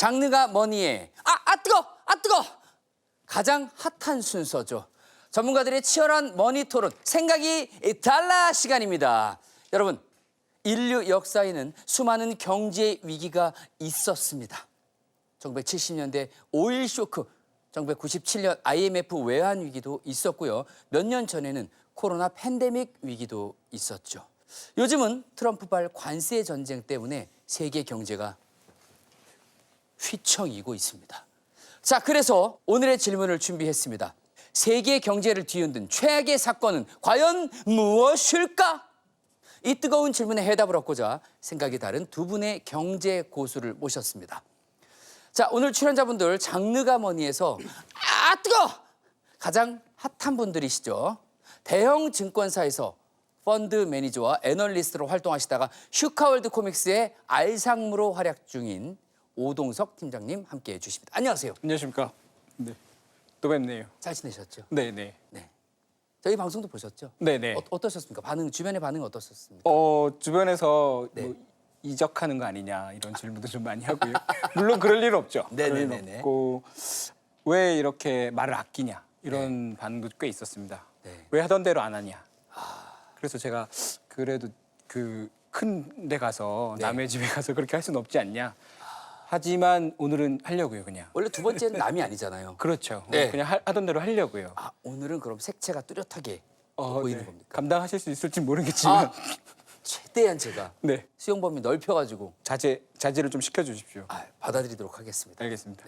장르가 뭐니에 뜨거! 가장 핫한 순서죠. 전문가들의 치열한 머니 토론, 생각이 달라 시간입니다. 여러분, 인류 역사에는 수많은 경제 위기가 있었습니다. 1970년대 오일 쇼크, 1997년 IMF 외환 위기도 있었고요. 몇 년 전에는 코로나 팬데믹 위기도 있었죠. 요즘은 트럼프발 관세 전쟁 때문에 세계 경제가 휘청이고 있습니다. 자, 그래서 오늘의 질문을 준비했습니다. 세계 경제를 뒤흔든 최악의 사건은 과연 무엇일까? 이 뜨거운 질문에 해답을 얻고자 생각이 다른 두 분의 경제 고수를 모셨습니다. 자, 오늘 출연자분들 장르가 뭐니에서 뜨거! 가장 핫한 분들이시죠. 대형 증권사에서 펀드 매니저와 애널리스트로 활동하시다가 슈카월드 코믹스의 알상무로 활약 중인 오동석 팀장님 함께해 주십니다. 안녕하세요. 안녕하십니까. 네. 또 뵙네요. 잘 지내셨죠? 네네. 네. 저희 방송도 보셨죠? 네네. 어떠셨습니까? 주변의 반응 어떠셨습니까? 주변에서 네. 뭐 이적하는 거 아니냐 이런 질문도 좀 많이 하고요. 물론 그럴 일 없죠. 네네네네. 그럴 일 없고 왜 이렇게 말을 아끼냐 이런 반응도 꽤 있었습니다. 네. 왜 하던 대로 안 하냐. 그래서 제가 그래도 그 큰 데 가서 네. 남의 집에 가서 그렇게 할 수는 없지 않냐. 하지만 오늘은 하려고요, 그냥. 원래 두 번째는 남이 아니잖아요. 그렇죠. 네. 그냥 하던 대로 하려고요. 오늘은 그럼 색채가 뚜렷하게 보이는 네. 겁니까? 감당하실 수 있을지 모르겠지만 최대한 제가 네. 수용 범위 넓혀가지고 자제를 좀 시켜주십시오. 받아들이도록 하겠습니다. 알겠습니다.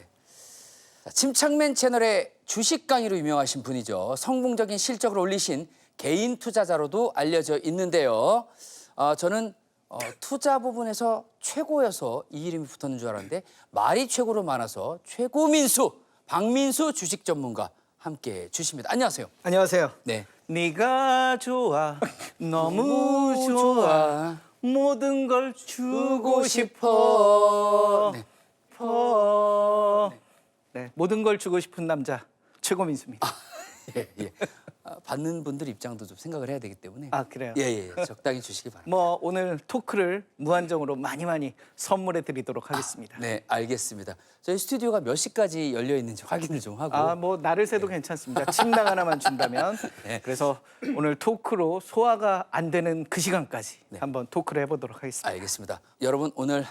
자, 침착맨 채널의 주식 강의로 유명하신 분이죠. 성공적인 실적을 올리신 개인 투자자로도 알려져 있는데요. 저는 투자 부분에서 최고여서 이 이름이 붙었는 줄 알았는데 말이 최고로 많아서 최고민수 박민수 주식 전문가 함께해 주십니다. 안녕하세요. 안녕하세요. 네. 네가 좋아, 너무 좋아, 모든 걸 주고 싶어. 네. 네, 모든 걸 주고 싶은 남자 최고민수입니다. 예. 받는 분들 입장도 좀 생각을 해야 되기 때문에. 그래요? 예. 적당히 주시기 바랍니다. 뭐 오늘 토크를 무한정으로 많이 선물해 드리도록 하겠습니다. 네, 알겠습니다. 저희 스튜디오가 몇 시까지 열려 있는지 확인을 좀 하고. 뭐 나를 새도 괜찮습니다. 침낭 하나만 준다면. 네. 그래서 오늘 토크로 소화가 안 되는 그 시간까지 한번 토크를 해보도록 하겠습니다. 알겠습니다. 여러분 오늘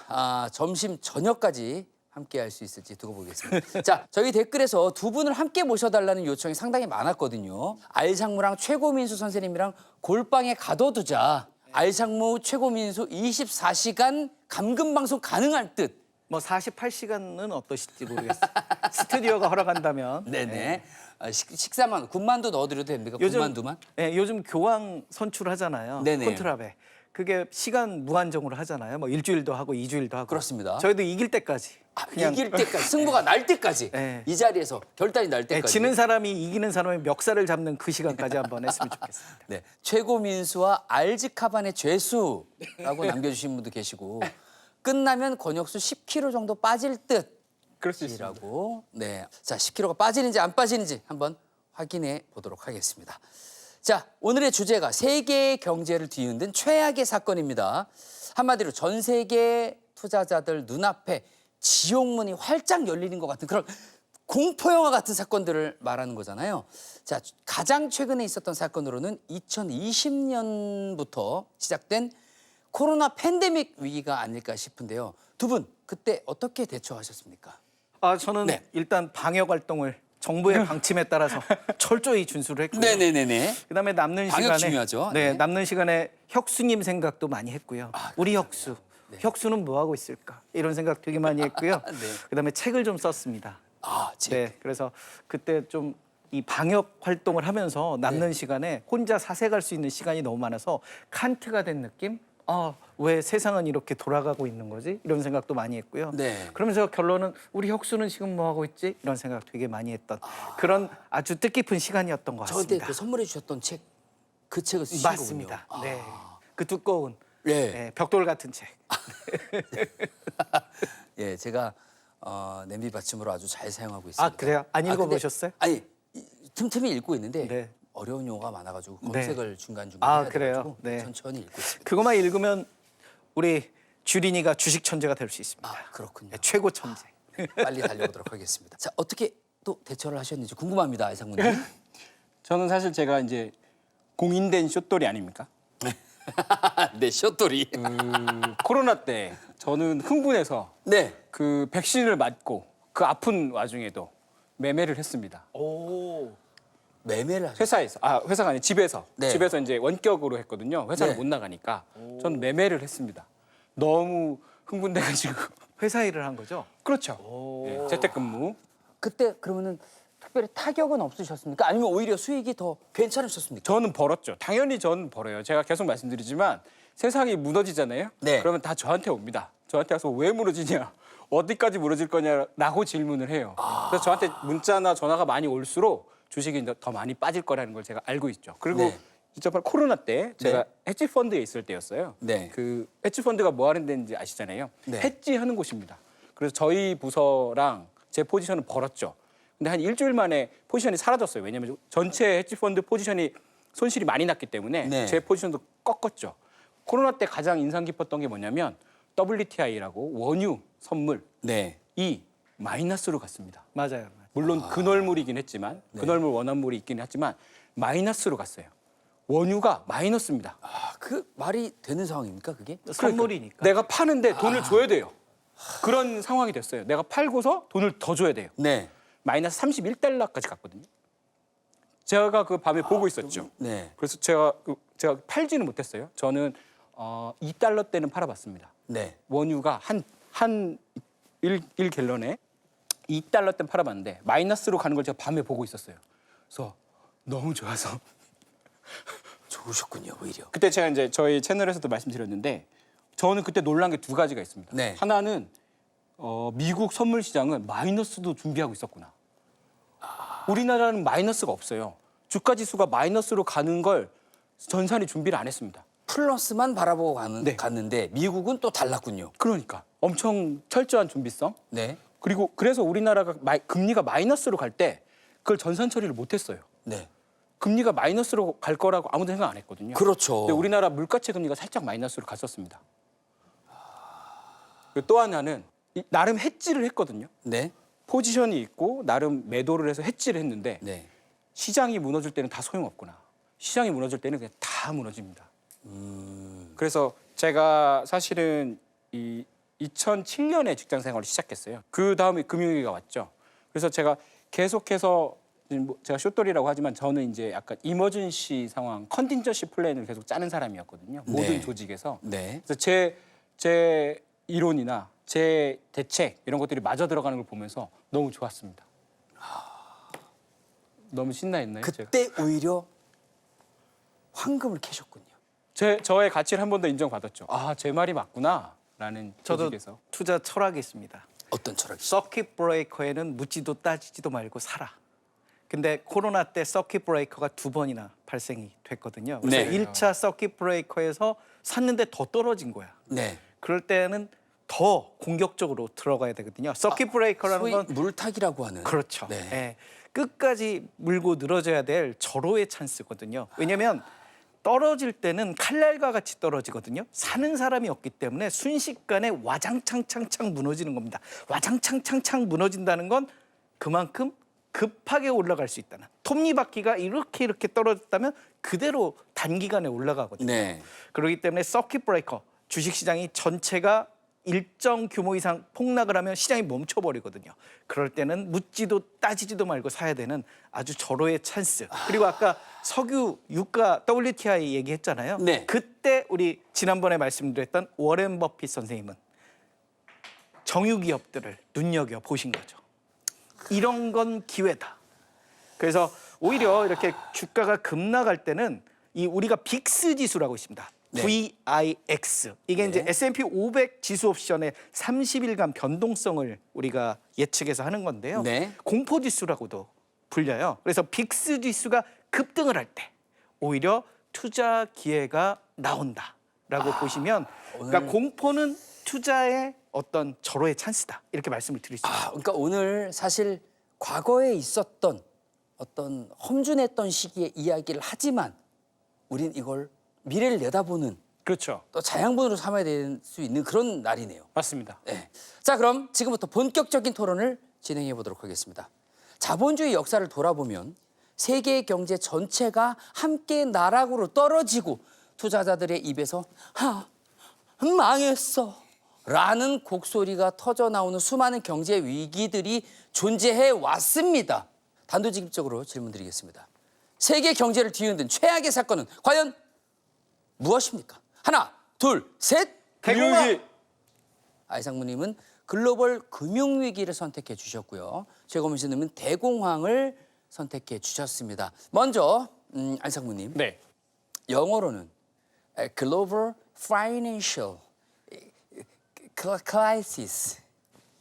점심 저녁까지 함께 할 수 있을지 두고 보겠습니다. 자, 저희 댓글에서 두 분을 함께 모셔달라는 요청이 상당히 많았거든요. 알상무랑 최고민수 선생님이랑 골방에 가둬두자. 알상무 최고민수 24시간 감금 방송 가능할 듯. 뭐 48시간은 어떠실지 모르겠어요. 스튜디오가 허락한다면. 네네. 식사만 군만두 넣어드려도 됩니까? 군만두만? 네, 요즘 교황 선출하잖아요. 네네. 콘트라베. 그게 시간 무한정으로 하잖아요. 뭐 일주일도 하고 2주일도 하고. 그렇습니다. 저희도 이길 때까지. 이길 때까지, 승부가 날 때까지. 네. 이 자리에서 결단이 날 네, 때까지. 지는 사람이 이기는 사람의 멱살을 잡는 그 시간까지 한번 했으면 좋겠습니다. 네, 최고민수와 알즈카반의 죄수라고 남겨주신 분도 계시고 끝나면 권역수 10kg 정도 빠질 그럴 수 있습니다. 듯이라고. 네, 자 10kg가 빠지는지 안 빠지는지 한번 확인해 보도록 하겠습니다. 자, 오늘의 주제가 세계의 경제를 뒤흔든 최악의 사건입니다. 한마디로 전 세계 투자자들 눈앞에 지옥문이 활짝 열리는 것 같은 그런 공포 영화 같은 사건들을 말하는 거잖아요. 자, 가장 최근에 있었던 사건으로는 2020년부터 시작된 코로나 팬데믹 위기가 아닐까 싶은데요. 두 분 그때 어떻게 대처하셨습니까? 저는 네. 일단 방역 활동을 정부의 방침에 따라서 철저히 준수를 했고요. 네네네네. 그다음에 남는 방역 시간에 중요하죠. 네, 네. 남는 시간에 혁수님 생각도 많이 했고요. 우리 혁수. 혁수는 뭐 하고 있을까? 이런 생각 되게 많이 했고요. 네. 그다음에 책을 좀 썼습니다. 네, 그래서 그때 좀 이 방역 활동을 하면서 남는 시간에 혼자 사색할 수 있는 시간이 너무 많아서 칸트가 된 느낌? 왜 세상은 이렇게 돌아가고 있는 거지? 이런 생각도 많이 했고요. 네. 그러면서 결론은 우리 혁수는 지금 뭐 하고 있지? 이런 생각 되게 많이 했던 그런 아주 뜻깊은 시간이었던 것 저한테 같습니다. 그 선물해 주셨던 책, 그 책을 쓰신 맞습니다. 거군요. 네, 그 두꺼운 네. 벽돌 같은 책. 예, 제가 냄비 받침으로 아주 잘 사용하고 있습니다. 그래요? 안 근데- 읽어보셨어요? 아니, 틈틈이 읽고 있는데 네. 어려운 용어가 많아가지고 네. 검색을 중간중간 해야 그래요? 돼가지고 네. 천천히 읽고 있습니다. 그것만 읽으면 우리 주린이가 주식 천재가 될 수 있습니다. 그렇군요. 네, 최고 천재. 빨리 달려보도록 하겠습니다. 자, 어떻게 또 대처를 하셨는지 궁금합니다, 이상무님. 저는 사실 제가 이제 공인된 숏돌이 아닙니까? 네, 셔돌이. 코로나 때 저는 흥분해서 네. 그 백신을 맞고 그 아픈 와중에도 매매를 했습니다. 오. 매매를 하셨어요. 회사에서 회사가 아니라 집에서 네. 집에서 이제 원격으로 했거든요. 회사를 네. 못 나가니까 저는 매매를 했습니다. 너무 흥분돼가지고 회사 일을 한 거죠? 그렇죠. 네, 재택근무. 그때 그러면은 특별히 타격은 없으셨습니까? 아니면 오히려 수익이 더 괜찮으셨습니까? 저는 벌었죠. 당연히 저는 벌어요. 제가 계속 말씀드리지만 세상이 무너지잖아요. 네. 그러면 다 저한테 옵니다. 저한테 와서 왜 무너지냐, 어디까지 무너질 거냐라고 질문을 해요. 그래서 저한테 문자나 전화가 많이 올수록 주식이 더 많이 빠질 거라는 걸 제가 알고 있죠. 그리고 네. 2008 코로나 때 제가 해지펀드에 있을 때였어요. 네. 그 해지펀드가 뭐 하는 데인지 아시잖아요. 네. 해지하는 곳입니다. 그래서 저희 부서랑 제 포지션을 벌었죠. 근데 한 일주일 만에 포지션이 사라졌어요. 왜냐하면 전체 해지펀드 포지션이 손실이 많이 났기 때문에 네. 제 포지션도 꺾었죠. 코로나 때 가장 인상 깊었던 게 뭐냐면 WTI라고 원유 선물이 네. 마이너스로 갔습니다. 맞아요. 물론 근월물이긴 했지만 네. 근월물 원화물이 있긴 했지만 마이너스로 갔어요. 원유가 마이너스입니다. 아, 그 말이 되는 상황입니까, 그게? 선물이니까. 내가 파는데 돈을 줘야 돼요. 그런 상황이 됐어요. 내가 팔고서 돈을 더 줘야 돼요. 네. 마이너스 31달러까지 갔거든요. 제가 그 밤에 보고 있었죠. 네. 그래서 제가 팔지는 못했어요. 저는 2달러 때는 팔아봤습니다. 네. 원유가 한 1갤런에 2달러 때 팔아봤는데 마이너스로 가는 걸 제가 밤에 보고 있었어요. 그래서 너무 좋아서 좋으셨군요, 오히려. 그때 제가 이제 저희 채널에서도 말씀드렸는데 저는 그때 놀란 게 두 가지가 있습니다. 네. 하나는 미국 선물 시장은 마이너스도 준비하고 있었구나. 우리나라는 마이너스가 없어요. 주가 지수가 마이너스로 가는 걸 전산이 준비를 안 했습니다. 플러스만 바라보고 네. 갔는데 미국은 또 달랐군요. 그러니까 엄청 철저한 준비성. 네. 그리고 그래서 우리나라가 금리가 마이너스로 갈 때 그걸 전산 처리를 못했어요. 네. 금리가 마이너스로 갈 거라고 아무도 생각 안 했거든요. 그렇죠. 근데 우리나라 물가채 금리가 살짝 마이너스로 갔었습니다. 그리고 또 하나는 나름 해지를 했거든요. 네. 포지션이 있고 나름 매도를 해서 해지를 했는데 네. 시장이 무너질 때는 다 소용없구나. 시장이 무너질 때는 그냥 다 무너집니다. 그래서 제가 사실은 이 2007년에 직장 생활을 시작했어요. 그 다음에 금융위기가 왔죠. 그래서 제가 계속해서 제가 숏돌이라고 하지만 저는 이제 약간 이머전시 상황, 컨틴전시 플랜을 계속 짜는 사람이었거든요. 네. 모든 조직에서. 네. 그래서 제 이론이나 제 대책 이런 것들이 맞아 들어가는 걸 보면서 너무 좋았습니다. 너무 신나했나요? 제가? 그때 오히려 황금을 캐셨군요. 저의 가치를 한 번 더 인정받았죠. 아, 제 말이 맞구나라는 저도 조직에서. 투자 철학이 있습니다. 어떤 철학이? 서킷 브레이커에는 묻지도 따지지도 말고 사라. 근데 코로나 때 서킷 브레이커가 2번이나 발생이 됐거든요. 그래서 네. 1차 서킷 브레이커에서 샀는데 더 떨어진 거야. 네. 그럴 때는 더 공격적으로 들어가야 되거든요. 서킷 브레이커라는 소위 건 물타기라고 하는. 그렇죠. 네. 예. 끝까지 물고 늘어져야 될 절호의 찬스거든요. 왜냐하면 떨어질 때는 칼날과 같이 떨어지거든요. 사는 사람이 없기 때문에 순식간에 와장창창창 무너지는 겁니다. 와장창창창 무너진다는 건 그만큼 급하게 올라갈 수 있다는. 톱니바퀴가 이렇게 떨어졌다면 그대로 단기간에 올라가거든요. 네. 그렇기 때문에 서킷 브레이커, 주식시장이 전체가 일정 규모 이상 폭락을 하면 시장이 멈춰버리거든요. 그럴 때는 묻지도 따지지도 말고 사야 되는 아주 절호의 찬스. 그리고 아까 석유, 유가, WTI 얘기했잖아요. 네. 그때 우리 지난번에 말씀드렸던 워렌 버핏 선생님은 정유기업들을 눈여겨보신 거죠. 이런 건 기회다. 그래서 오히려 이렇게 주가가 급락할 때는 이 우리가 빅스 지수라고 있습니다. 네. VIX 이게 네. 이제 S&P 500 지수 옵션의 30일간 변동성을 우리가 예측해서 하는 건데요. 네. 공포 지수라고도 불려요. 그래서 빅스 지수가 급등을 할 때 오히려 투자 기회가 나온다라고 보시면 그러니까 공포는 투자의 어떤 절호의 찬스다 이렇게 말씀을 드릴 수 있습니다. 그러니까 오늘 사실 과거에 있었던 어떤 험준했던 시기의 이야기를 하지만 우린 이걸 미래를 내다보는 그렇죠. 또 자양분으로 삼아야 될 수 있는 그런 날이네요. 맞습니다. 네. 자, 그럼 지금부터 본격적인 토론을 진행해 보도록 하겠습니다. 자본주의 역사를 돌아보면 세계 경제 전체가 함께 나락으로 떨어지고 투자자들의 입에서 망했어 라는 곡소리가 터져 나오는 수많은 경제 위기들이 존재해 왔습니다. 단도직입적으로 질문드리겠습니다. 세계 경제를 뒤흔든 최악의 사건은 과연 무엇입니까? 하나, 둘, 셋. 금융위기. 아이상무님은 글로벌 금융위기를 선택해 주셨고요. 최고민 씨님은 대공황을 선택해 주셨습니다. 먼저 안상무님, 네. 영어로는 Global Financial Crisis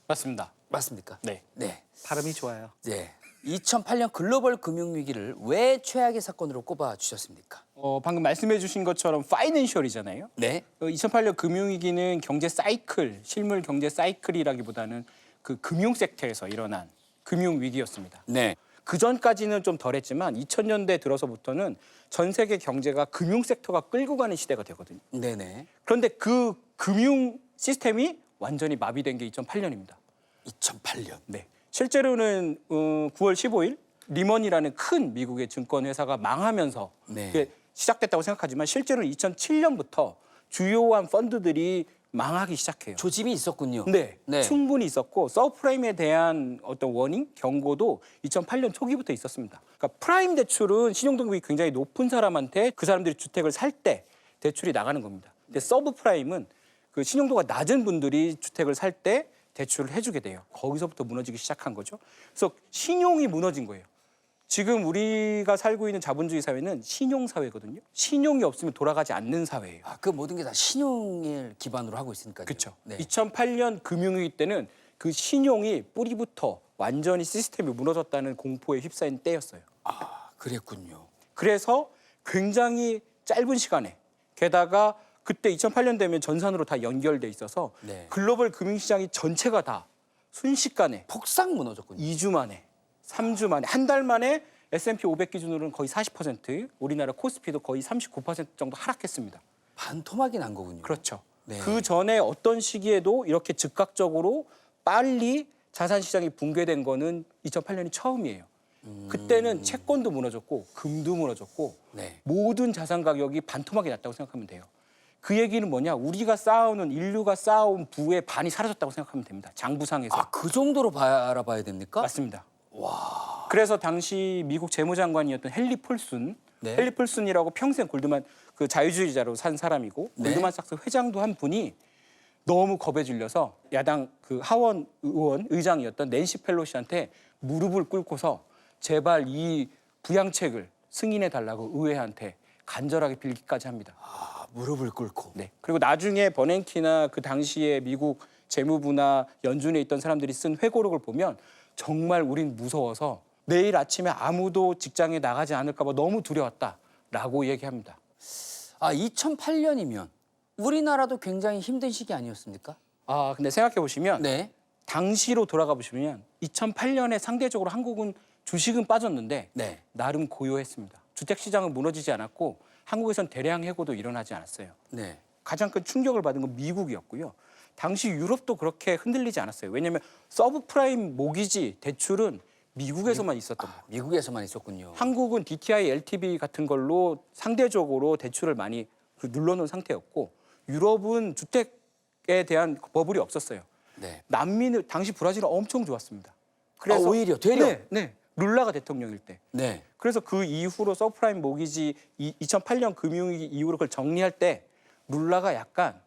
맞습니다. 맞습니까? 네. 네. 발음이 좋아요. 네. 2008년 글로벌 금융위기를 왜 최악의 사건으로 꼽아 주셨습니까? 방금 말씀해 주신 것처럼 파이낸셜이잖아요. 네. 2008년 금융위기는 경제 사이클, 실물 경제 사이클이라기보다는 그 금융 섹터에서 일어난 금융위기였습니다. 네. 그 전까지는 좀 덜했지만 2000년대 들어서부터는 전 세계 경제가 금융 섹터가 끌고 가는 시대가 되거든요. 네네. 그런데 그 금융 시스템이 완전히 마비된 게 2008년입니다. 2008년. 네. 실제로는 9월 15일 리먼이라는 큰 미국의 증권 회사가 망하면서 네. 그게 시작됐다고 생각하지만 실제로는 2007년부터 주요한 펀드들이 망하기 시작해요. 조짐이 있었군요. 네, 네. 충분히 있었고 서브프라임에 대한 어떤 워닝, 경고도 2008년 초기부터 있었습니다. 그러니까 프라임 대출은 신용등급이 굉장히 높은 사람한테 그 사람들이 주택을 살 때 대출이 나가는 겁니다. 근데 서브프라임은 그 신용도가 낮은 분들이 주택을 살 때 대출을 해주게 돼요. 거기서부터 무너지기 시작한 거죠. 그래서 신용이 무너진 거예요. 지금 우리가 살고 있는 자본주의 사회는 신용 사회거든요. 신용이 없으면 돌아가지 않는 사회예요. 아, 그 모든 게 다 신용을 기반으로 하고 있으니까요. 그렇죠. 네. 2008년 금융위기 때는 그 신용이 뿌리부터 완전히 시스템이 무너졌다는 공포에 휩싸인 때였어요. 아, 그랬군요. 그래서 굉장히 짧은 시간에 게다가 그때 2008년 되면 전산으로 다 연결돼 있어서 네. 글로벌 금융시장이 전체가 다 순식간에 폭삭 무너졌군요. 2주 만에, 3주 만에, 한 달 만에 S&P 500 기준으로는 거의 40%, 우리나라 코스피도 거의 39% 정도 하락했습니다. 반토막이 난 거군요. 그렇죠. 네. 그 전에 어떤 시기에도 이렇게 즉각적으로 빨리 자산 시장이 붕괴된 거는 2008년이 처음이에요. 그때는 채권도 무너졌고 금도 무너졌고 네. 모든 자산 가격이 반토막이 났다고 생각하면 돼요. 그 얘기는 뭐냐? 우리가 쌓아오는 인류가 쌓아온 부의 반이 사라졌다고 생각하면 됩니다. 장부상에서. 아, 그 정도로 알아봐야 됩니까? 맞습니다. 그래서 당시 미국 재무장관이었던 헨리 폴슨, 네. 헨리 폴슨이라고 평생 골드만 그 자유주의자로 산 사람이고 네. 골드만삭스 회장도 한 분이 너무 겁에 질려서 야당 그 하원 의원 의장이었던 낸시 펠로시한테 무릎을 꿇고서 제발 이 부양책을 승인해 달라고 의회한테 간절하게 빌기까지 합니다. 아, 무릎을 꿇고. 네. 그리고 나중에 버냉키나 그 당시에 미국 재무부나 연준에 있던 사람들이 쓴 회고록을 보면 정말 우린 무서워서 내일 아침에 아무도 직장에 나가지 않을까 봐 너무 두려웠다라고 얘기합니다. 아, 2008년이면 우리나라도 굉장히 힘든 시기 아니었습니까? 아, 근데 생각해 보시면 네. 당시로 돌아가 보시면 2008년에 상대적으로 한국은 주식은 빠졌는데 네. 나름 고요했습니다. 주택 시장은 무너지지 않았고 한국에선 대량 해고도 일어나지 않았어요. 네. 가장 큰 충격을 받은 건 미국이었고요. 당시 유럽도 그렇게 흔들리지 않았어요. 왜냐하면 서브프라임 모기지 대출은 미국에서만 있었던 거예요. 미국에서만 있었군요. 한국은 DTI, LTV 같은 걸로 상대적으로 대출을 많이 눌러놓은 상태였고 유럽은 주택에 대한 버블이 없었어요. 네. 난민을 당시 브라질은 엄청 좋았습니다. 아, 오히려 되려? 네. 룰라가 대통령일 때. 네. 그래서 그 이후로 서브프라임 모기지 2008년 금융위기 이후로 그걸 정리할 때 룰라가 약간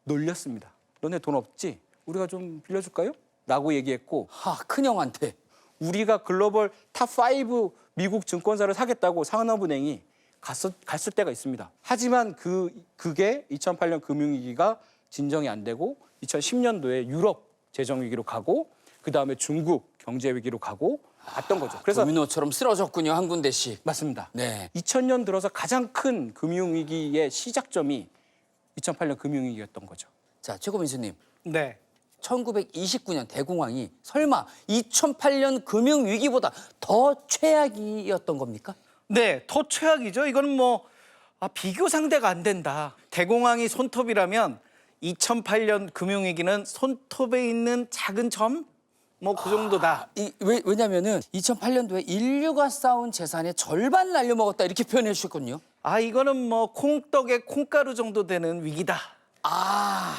놀렸습니다. 너네 돈 없지? 우리가 좀 빌려줄까요? 라고 얘기했고 하, 큰형한테. 우리가 글로벌 탑5 미국 증권사를 사겠다고 산업은행이 갔을 때가 있습니다. 하지만 그게 2008년 금융위기가 진정이 안 되고 2010년도에 유럽 재정위기로 가고 그다음에 중국 경제위기로 가고 갔던 거죠. 그래서 도미노처럼 쓰러졌군요, 한 군데씩. 맞습니다. 네. 2000년 들어서 가장 큰 금융위기의 시작점이 2008년 금융위기였던 거죠. 자, 최고민수님. 네. 1929년 대공황이 설마 2008년 금융위기보다 더 최악이었던 겁니까? 네, 더 최악이죠. 이거는 뭐 비교 상대가 안 된다. 대공황이 손톱이라면 2008년 금융위기는 손톱에 있는 작은 점? 뭐 그 정도다. 왜냐면은 2008년도에 인류가 쌓은 재산의 절반 날려먹었다 이렇게 표현해 주셨거든요. 이거는 뭐 콩떡에 콩가루 정도 되는 위기다.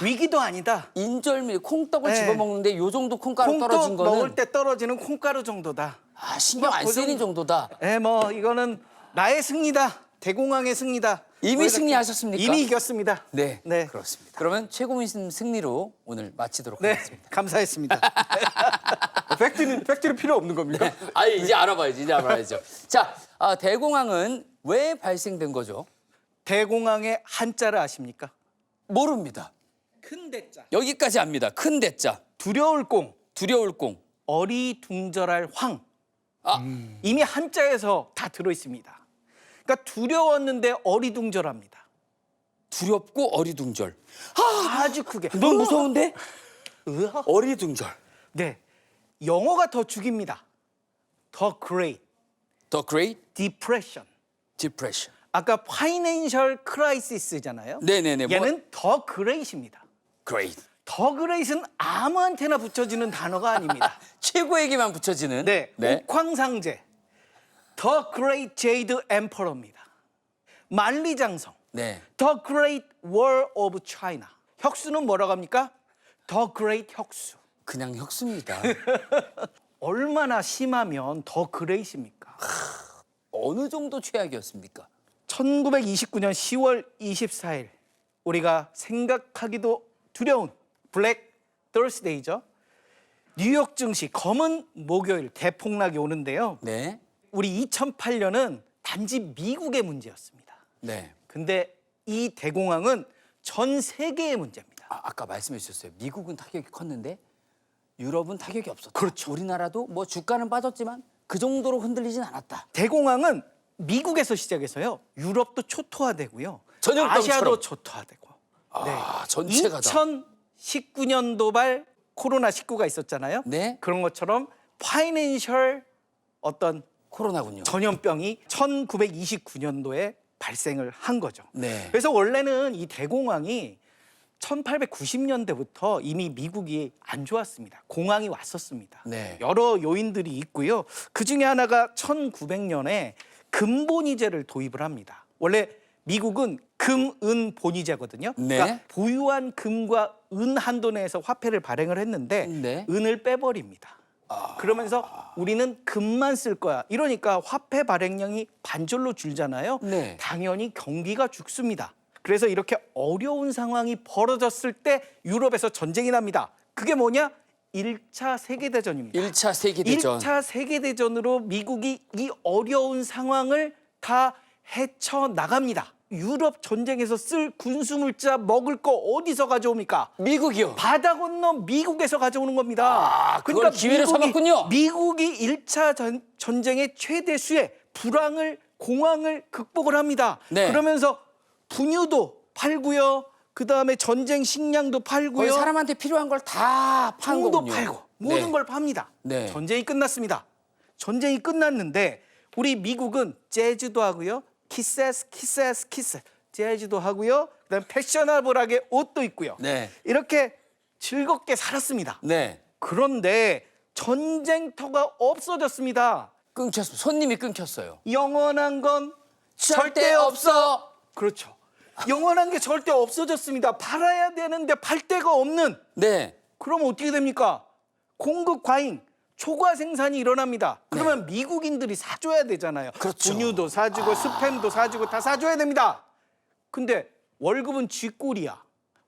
위기도 아니다. 인절미 콩떡을 네. 집어먹는데 요 정도 콩가루 콩떡 떨어진 거는 먹을 때 떨어지는 콩가루 정도다. 신경 안 그 쓰이는 정도. 정도다. 뭐 이거는 나의 승리다. 대공황의 승리다. 이미 뭐 이렇게 승리하셨습니까? 이미 이겼습니다. 네, 네. 그렇습니다. 그러면 최고민 승리로 오늘 마치도록 네, 하겠습니다. 감사했습니다. 팩트는 필요 없는 겁니까? 이제 알아봐야지, 이제 알아봐야죠. 자, 대공황은 왜 발생된 거죠? 대공황의 한자를 아십니까? 모릅니다. 큰 대자. 여기까지 압니다. 큰 대자, 두려울 공, 두려울 공. 어리둥절할 황. 아, 이미 한자에서 다 들어 있습니다. 그러니까 두려웠는데 어리둥절합니다. 두렵고 어리둥절. 아주 크게. 너무 무서운데? 으아. 어리둥절. 네, 영어가 더 죽입니다. The Great The Great Depression. Depression. 아까 Financial Crisis잖아요. 네네네. 얘는 The Great입니다. Great. The Great은 아무한테나 붙여지는 단어가 아닙니다. 최고에게만 붙여지는. 네, 옥황상제. The Great Jade Emperor입니다. 만리장성. 네. The Great Wall of China. 혁수는 뭐라고 합니까? The Great 혁수. 그냥 혁수입니다. 얼마나 심하면 더 그레이십니까? 어느 정도 최악이었습니까? 1929년 10월 24일 우리가 생각하기도 두려운 블랙 더스데이죠. 뉴욕 증시 검은 목요일 대폭락이 오는데요. 네. 우리 2008년은 단지 미국의 문제였습니다. 네. 근데 이 대공황은 전 세계의 문제입니다. 아까 말씀해 주셨어요. 미국은 타격이 컸는데 유럽은 타격이 없었다. 그렇죠. 우리나라도 뭐 주가는 빠졌지만 그 정도로 흔들리진 않았다. 대공황은 미국에서 시작해서요. 유럽도 초토화되고요. 전염병처럼. 아시아도 초토화되고. 전체가 다. 2019년도 코로나19가 있었잖아요. 네. 그런 것처럼 파이낸셜 어떤 코로나군요. 전염병이 1929년도에 발생을 한 거죠. 네. 그래서 원래는 이 대공황이 1890년대부터 이미 미국이 안 좋았습니다. 공황이 왔었습니다. 네. 여러 요인들이 있고요. 그중에 하나가 1900년에 금본위제를 도입을 합니다. 원래 미국은 금, 은 본위제거든요. 네. 그러니까 보유한 금과 은 한도 내에서 화폐를 발행을 했는데 네. 은을 빼버립니다. 그러면서 우리는 금만 쓸 거야. 이러니까 화폐 발행량이 반절로 줄잖아요. 네. 당연히 경기가 죽습니다. 그래서 이렇게 어려운 상황이 벌어졌을 때 유럽에서 전쟁이 납니다. 그게 뭐냐? 1차 세계대전입니다. 1차 세계대전. 1차 세계대전으로 미국이 이 어려운 상황을 다 헤쳐나갑니다. 유럽 전쟁에서 쓸 군수물자 먹을 거 어디서 가져옵니까? 미국이요. 바다 건너 미국에서 가져오는 겁니다. 그걸 기회를 삼았군요. 미국이 1차 전쟁의 최대 수의 불황을 공황을 극복을 합니다. 네. 그러면서 분유도 팔고요. 그다음에 전쟁 식량도 팔고요. 거의 사람한테 필요한 걸 다 판 총도 거군요. 팔고 모든 네. 걸 팝니다. 네. 전쟁이 끝났습니다. 전쟁이 끝났는데 우리 미국은 재즈도 하고요. 키세스 재즈도 하고요. 그다음 패셔너블하게 옷도 입고요. 네. 이렇게 즐겁게 살았습니다. 네. 그런데 전쟁터가 없어졌습니다. 끊겼습니다. 손님이 끊겼어요. 영원한 건 절대 없어. 그렇죠. 영원한 게 절대 없어졌습니다. 팔아야 되는데 팔 데가 없는. 네. 그럼 어떻게 됩니까? 공급 과잉, 초과 생산이 일어납니다. 그러면 미국인들이 사줘야 되잖아요. 그렇죠. 분유도 사주고 스팸도 사주고 다 사줘야 됩니다. 근데 월급은 쥐꼬리야.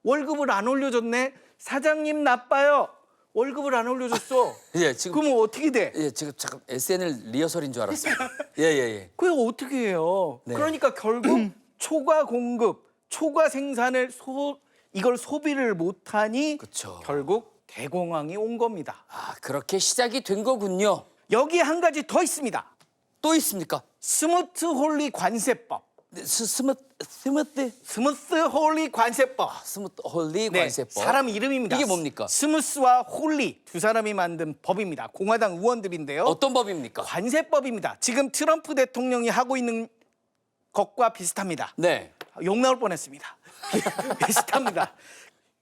월급을 안 올려줬네. 사장님 나빠요. 월급을 안 올려줬어. 예, 지금 그러면 어떻게 돼? 예, 지금 잠깐 SNL 리허설인 줄 알았어요. 예. 그게 어떻게 해요? 네. 그러니까 결국 초과 공급, 초과 생산을 이걸 소비를 못하니 그쵸. 결국 대공황이 온 겁니다. 그렇게 시작이 된 거군요. 여기 한 가지 더 있습니다. 또 있습니까? 스무트 홀리 관세법. 네, 스무트 홀리 관세법. 홀리 네, 관세법. 사람 이름입니다. 이게 뭡니까? 스무스와 홀리 두 사람이 만든 법입니다. 공화당 의원들인데요. 어떤 법입니까? 관세법입니다. 지금 트럼프 대통령이 하고 있는 것과 비슷합니다. 네. 욕 나올 뻔했습니다. 비슷합니다.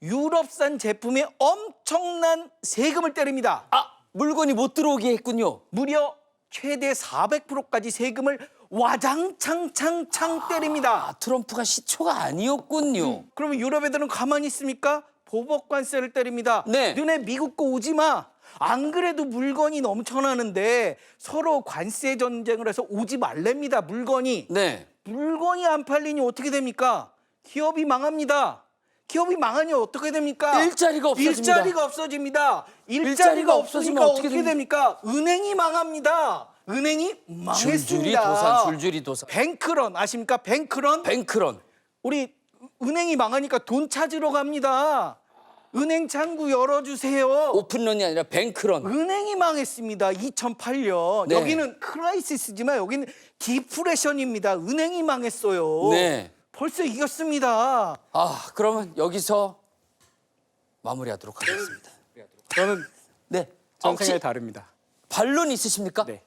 유럽산 제품에 엄청난 세금을 때립니다. 아, 물건이 못 들어오게 했군요. 무려 최대 400%까지 세금을 와장창창창 때립니다. 아, 트럼프가 시초가 아니었군요. 그러면 유럽 애들은 가만히 있습니까? 보복관세를 때립니다. 네. 너네 미국 거 오지 마. 안 그래도 물건이 넘쳐나는데 서로 관세 전쟁을 해서 오지 말랍니다. 물건이. 네. 물건이 안 팔리니 어떻게 됩니까? 기업이 망합니다. 기업이 망하니 어떻게 됩니까? 일자리가 없어집니다. 일자리가 없어집니다. 일자리가 일자리가 없어지면 없어지니까 어떻게 어떻게 됩니까? 은행이 망합니다. 은행이 망했습니다. 줄줄이 도산, 줄줄이 도산. 뱅크런 아십니까? 뱅크런. 뱅크런. 우리 은행이 망하니까 돈 찾으러 갑니다. 은행 창구 열어주세요. 오픈런이 아니라 뱅크런. 은행이 망했습니다. 2008년. 네. 여기는 크라이시스지만 여기는 디프레션입니다. 은행이 망했어요. 네. 벌써 이겼습니다. 아, 그러면 여기서 마무리하도록 하겠습니다. 저는 네. 전 혹시 생각이 다릅니다. 반론 있으십니까? 네.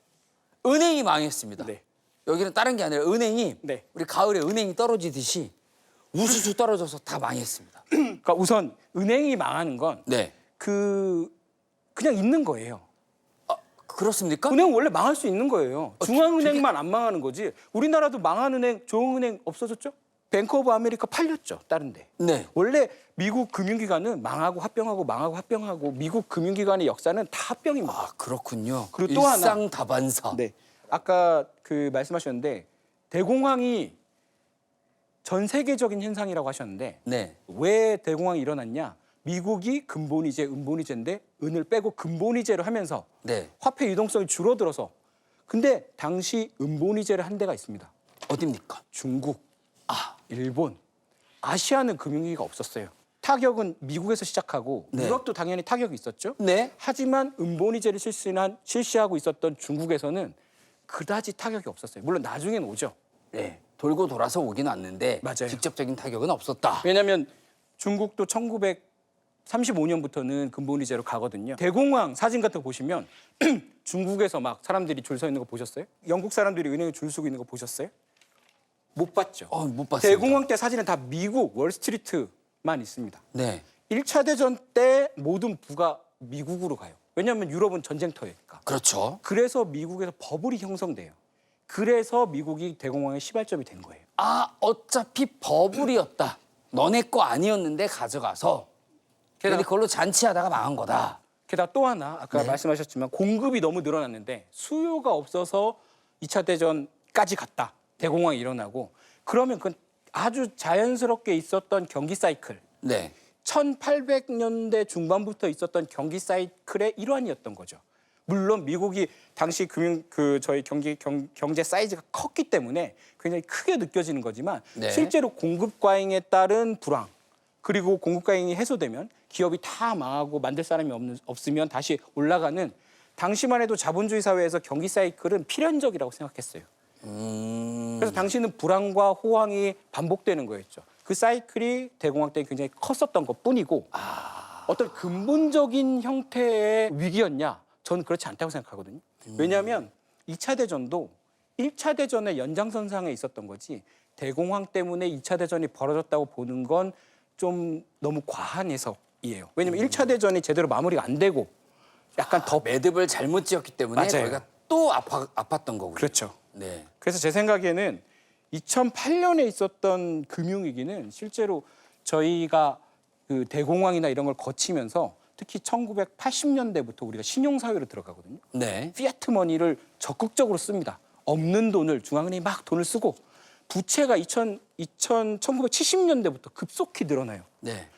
은행이 망했습니다. 네. 여기는 다른 게 아니라 은행이 네. 우리 가을에 은행이 떨어지듯이 우수수 떨어져서 다 망했습니다. 그러니까 우선 은행이 망하는 건 네. 그냥 있는 거예요. 그렇습니까? 은행은 원래 망할 수 있는 거예요. 중앙은행만 안 망하는 거지. 우리나라도 망한 은행, 좋은 은행 없어졌죠? 뱅크 오브 아메리카 팔렸죠, 다른 데. 네. 원래 미국 금융기관은 망하고 합병하고 미국 금융기관의 역사는 다 합병입니다. 아, 그렇군요. 그리고 또 하나. 일상다반사. 네. 아까 말씀하셨는데 대공황이 전 세계적인 현상이라고 하셨는데 네. 왜 대공황이 일어났냐? 미국이 근본이제, 은본이제인데 은을 빼고 근본이제로 하면서 네. 화폐 유동성이 줄어들어서 근데 당시 은본이제를 한 데가 있습니다. 어딥니까? 중국, 일본, 아시아는 금융위기가 없었어요. 타격은 미국에서 시작하고 네. 유럽도 당연히 타격이 있었죠. 네. 하지만 은본이제를 실시하고 있었던 중국에서는 그다지 타격이 없었어요. 물론 나중엔 오죠. 네. 돌고 돌아서 오긴 왔는데 맞아요. 직접적인 타격은 없었다. 왜냐하면 중국도 1935년부터는 근본이제로 가거든요. 대공황 사진 같은 거 보시면 중국에서 막 사람들이 줄 서 있는 거 보셨어요? 영국 사람들이 은행에 줄 서고 있는 거 보셨어요? 못 봤죠. 못 봤습니다. 대공황 때 사진은 다 미국 월스트리트만 있습니다. 네. 1차 대전 때 모든 부가 미국으로 가요. 왜냐하면 유럽은 전쟁터니까. 그렇죠. 그래서 미국에서 버블이 형성돼요. 그래서 미국이 대공황의 시발점이 된 거예요. 아, 어차피 버블이었다. 너네 거 아니었는데 가져가서 근데 그걸로 잔치하다가 망한 거다. 게다가 또 하나 아까 네. 말씀하셨지만 공급이 너무 늘어났는데 수요가 없어서 2차 대전까지 갔다. 대공황이 일어나고 그러면 그건 아주 자연스럽게 있었던 경기 사이클. 네. 1800년대 중반부터 있었던 경기 사이클의 일환이었던 거죠. 물론 미국이 당시 저희 경제 사이즈가 컸기 때문에 굉장히 크게 느껴지는 거지만 네. 실제로 공급 과잉에 따른 불황 그리고 공급 과잉이 해소되면 기업이 다 망하고 만들 사람이 없으면 다시 올라가는 당시만 해도 자본주의 사회에서 경기 사이클은 필연적이라고 생각했어요. 그래서 당시는 불황과 호황이 반복되는 거였죠. 그 사이클이 대공황 때 굉장히 컸었던 것뿐이고 어떤 근본적인 형태의 위기였냐? 저는 그렇지 않다고 생각하거든요. 왜냐하면 2차 대전도 1차 대전의 연장선상에 있었던 거지 대공황 때문에 2차 대전이 벌어졌다고 보는 건 좀 너무 과한 해석이에요. 왜냐하면 1차 대전이 제대로 마무리가 안 되고 약간 더 매듭을 잘못 지었기 때문에 맞아요. 저희가 또 아팠던 거고요. 그렇죠. 네. 그래서 제 생각에는 2008년에 있었던 금융위기는 실제로 저희가 그 대공황이나 이런 걸 거치면서 특히 1980년대부터 우리가 신용사회로 들어가거든요. 네. 피아트 머니를 적극적으로 씁니다. 없는 돈을 중앙은행이 막 돈을 쓰고 부채가 1970년대부터 급속히 늘어나요. 네.